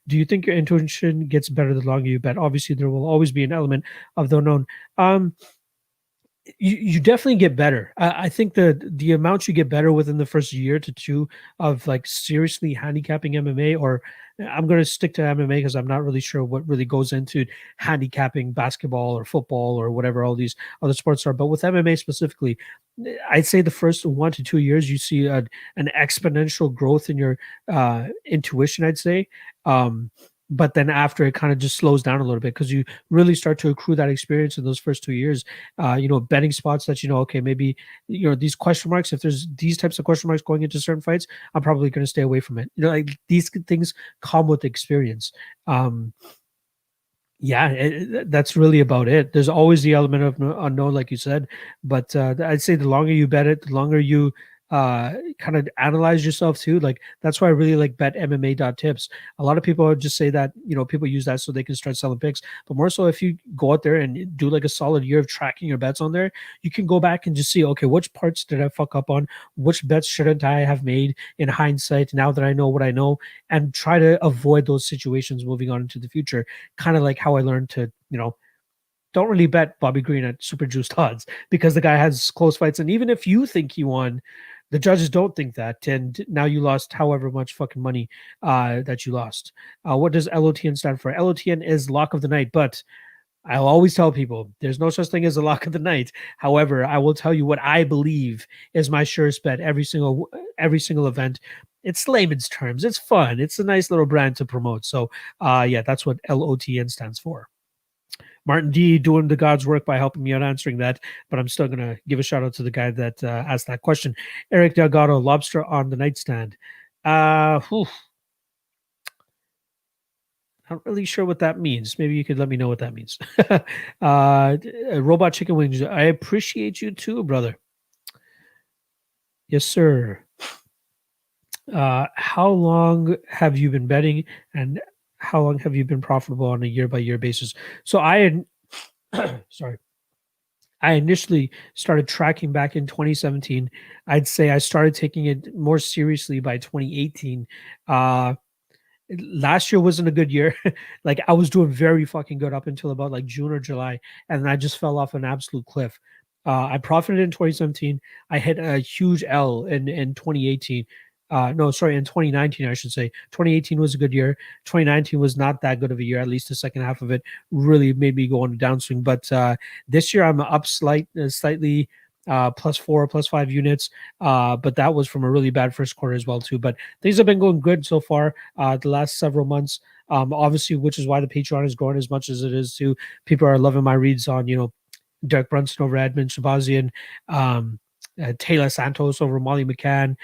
Do you think your intuition gets better the longer you bet? Obviously, there will always be an element of the unknown. Um, you definitely get better. I think the amount you get better within the first year to two of like seriously handicapping MMA, or I'm going to stick to MMA because I'm not really sure what really goes into handicapping basketball or football or whatever all these other sports are. But with MMA specifically, I'd say the first 1 to 2 years you see an exponential growth in your intuition. I'd say. But then after it kind of just slows down a little bit because you really start to accrue that experience in those first 2 years, betting spots that, okay, maybe, these question marks, if there's these types of question marks going into certain fights, I'm probably going to stay away from it. Like these things come with experience. Yeah, that's really about it. There's always the element of unknown, like you said, but I'd say the longer you bet it, the longer you kind of analyze yourself too. Like that's why I really like bet MMA.tips. A lot of people just say that, people use that so they can start selling picks, but more so if you go out there and do like a solid year of tracking your bets on there, you can go back and just see, okay, which parts did I fuck up on? Which bets shouldn't I have made in hindsight now that I know what I know, and try to avoid those situations moving on into the future. Kind of like how I learned to, don't really bet Bobby Green at super juiced odds because the guy has close fights. And even if you think he won, the judges don't think that. And now you lost however much fucking money that you lost. What does LOTN stand for? LOTN is lock of the night, but I'll always tell people there's no such thing as a lock of the night. However, I will tell you what I believe is my surest bet every single event. It's layman's terms. It's fun. It's a nice little brand to promote. So yeah, that's what LOTN stands for. Martin D doing the God's work by helping me out answering that, but I'm still going to give a shout out to the guy that asked that question. Eric Delgado, lobster on the nightstand. Whew, not really sure what that means. Maybe you could let me know what that means. Robot chicken wings. I appreciate you too, brother. Yes, sir. How long have you been betting, and how long have you been profitable on a year by year basis? So I had, sorry, I initially started tracking back in 2017. I'd say I started taking it more seriously by 2018. Last year wasn't a good year. Like I was doing very fucking good up until about like June or July, and then I just fell off an absolute cliff. I profited in 2017. I hit a huge L in 2018. No, sorry, in 2019, I should say. 2018 was a good year. 2019 was not that good of a year. At least the second half of it really made me go on a downswing. But this year, I'm up slightly +4, +5 units. But that was from a really bad first quarter as well too. But things have been going good so far the last several months. Obviously, which is why the Patreon is growing as much as it is too. People are loving my reads on, Derek Brunson over Edmund Shabazian, Taylor Santos over Molly McCann,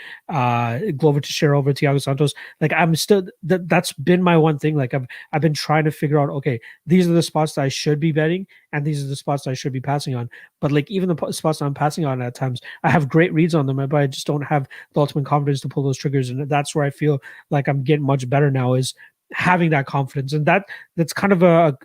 Glover Teixeira over Thiago Santos. Like I'm still that's been my one thing. Like I've been trying to figure out, okay, these are the spots that I should be betting, and these are the spots that I should be passing on. But like even the spots that I'm passing on at times, I have great reads on them, but I just don't have the ultimate confidence to pull those triggers. And that's where I feel like I'm getting much better now, is having that confidence. And that's kind of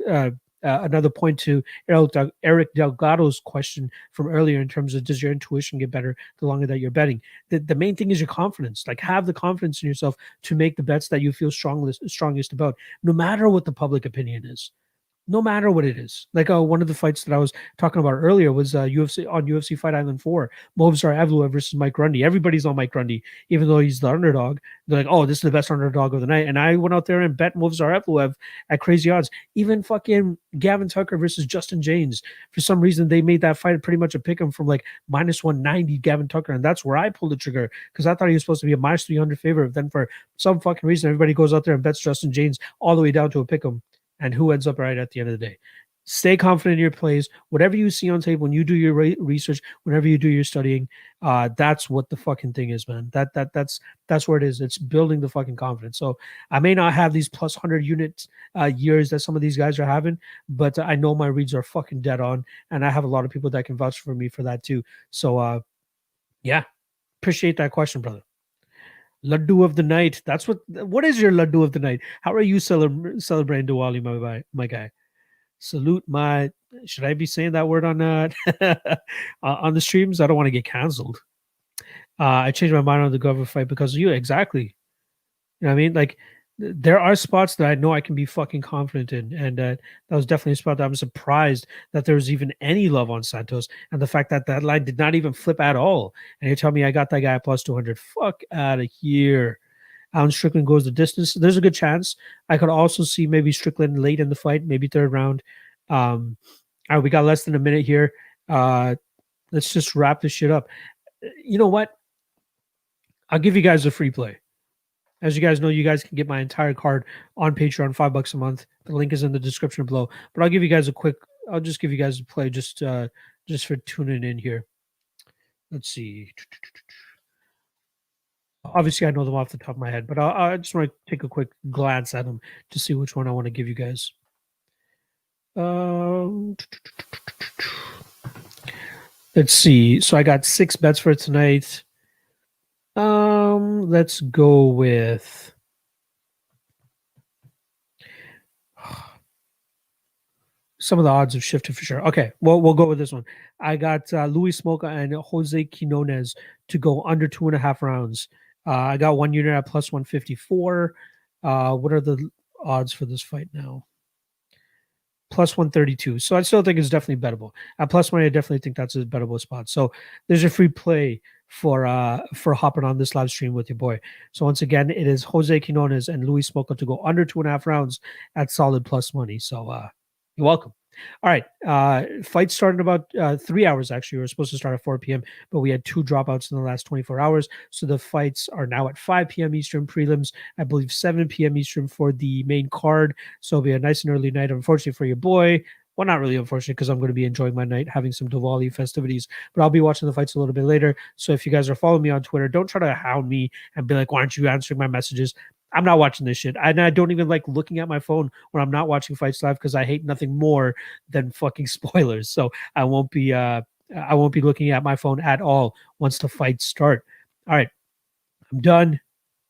another point to Eric Delgado's question from earlier in terms of, does your intuition get better the longer that you're betting? The main thing is your confidence. Like have the confidence in yourself to make the bets that you feel strongest about, no matter what the public opinion is. No matter what it is. Like one of the fights that I was talking about earlier was UFC Fight Island 4, Movsar Evloev versus Mike Grundy. Everybody's on Mike Grundy, even though he's the underdog. They're like, oh, this is the best underdog of the night. And I went out there and bet Movsar Evloev at crazy odds. Even fucking Gavin Tucker versus Justin James. For some reason, they made that fight pretty much a pick 'em from like -190 Gavin Tucker. And that's where I pulled the trigger because I thought he was supposed to be a -300 favorite. Then for some fucking reason, everybody goes out there and bets Justin James all the way down to a pick 'em. And who ends up right at the end of the day? Stay confident in your plays. Whatever you see on tape, when you do your research, whenever you do your studying, that's what the fucking thing is, man. That's where it is. It's building the fucking confidence. So I may not have these +100 unit years that some of these guys are having, but I know my reads are fucking dead on, and I have a lot of people that can vouch for me for that too. So yeah, appreciate that question, brother. Laddu of the night. What is your Laddu of the night? How are you celebrating Diwali, my guy? Salute my. Should I be saying that word on on the streams? I don't want to get canceled. I changed my mind on the Glover fight because of you. Exactly. You know what I mean? Like, there are spots that I know I can be fucking confident in, and that was definitely a spot that I'm surprised that there was even any love on Santos, and the fact that that line did not even flip at all. And you tell me I got that guy at plus 200? Fuck out of here. Alan Strickland goes the distance. There's a good chance I could also see maybe Strickland late in the fight, maybe third round. All right, we got less than a minute here. Let's just wrap this shit up. You know what? I'll give you guys a free play. As you guys know, you guys can get my entire card on Patreon, $5 a month. The link is in the description below. But I'll give you guys a quick. I'll just give you guys a play just for tuning in here. Let's see. Obviously, I know them off the top of my head, but I just want to take a quick glance at them to see which one I want to give you guys. Let's see. So I got 6 bets for tonight. Let's go with some of the odds have shifted for sure. Okay, well, we'll go with this one. I got Luis Smolka and Jose Quinones to go under 2.5 rounds. I got 1 unit at plus 154. What are the odds for this fight now? Plus 132. So I still think it's definitely bettable. At plus money, I definitely think that's a bettable spot. So there's a free play for hopping on this live stream with your boy. So once again, it is Jose Quinones and Luis Smolka to go under 2.5 rounds at solid plus money. So you're welcome. All right. Fight started about 3 hours, actually. We were supposed to start at 4 p.m., but we had 2 dropouts in the last 24 hours. So the fights are now at 5 p.m. Eastern prelims, I believe 7 p.m. Eastern for the main card. So it'll be a nice and early night, unfortunately, for your boy. Well, not really unfortunate because I'm going to be enjoying my night, having some Diwali festivities, but I'll be watching the fights a little bit later. So if you guys are following me on Twitter, don't try to hound me and be like, why aren't you answering my messages? I'm not watching this shit. And I don't even like looking at my phone when I'm not watching fights live because I hate nothing more than fucking spoilers. So I won't be looking at my phone at all once the fights start. All right. I'm done.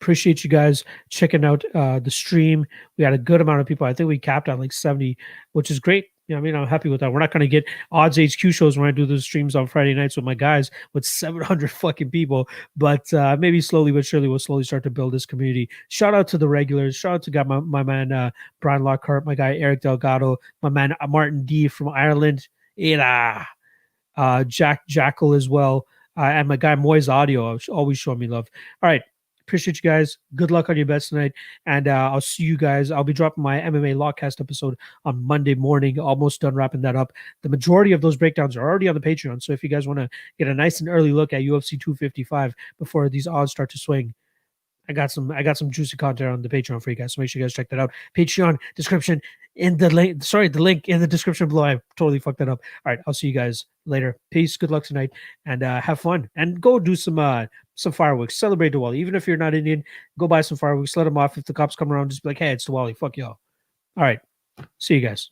Appreciate you guys checking out the stream. We had a good amount of people. I think we capped at like 70, which is great. You know, I mean, I'm happy with that. We're not going to get odds HQ shows when I do those streams on Friday nights with my guys with 700 fucking people, but maybe slowly but surely we'll slowly start to build this community. Shout out to the regulars. Shout out to my man Brian Lockhart, my guy Eric Delgado, my man Martin D from Ireland, Jack Jackal as well, and my guy Moyes Audio always showing me love. All right. Appreciate you guys. Good luck on your bets tonight. And I'll see you guys. I'll be dropping my MMA Lockcast episode on Monday morning. Almost done wrapping that up. The majority of those breakdowns are already on the Patreon. So if you guys want to get a nice and early look at UFC 255 before these odds start to swing, I got some juicy content on the Patreon for you guys. So make sure you guys check that out. Patreon description in the link. Sorry, the link in the description below. I totally fucked that up. All right, I'll see you guys later. Peace. Good luck tonight, and have fun. And go do some fireworks. Celebrate Diwali. Even if you're not Indian, go buy some fireworks. Let them off. If the cops come around, just be like, "Hey, it's Diwali. Fuck y'all." All right. See you guys.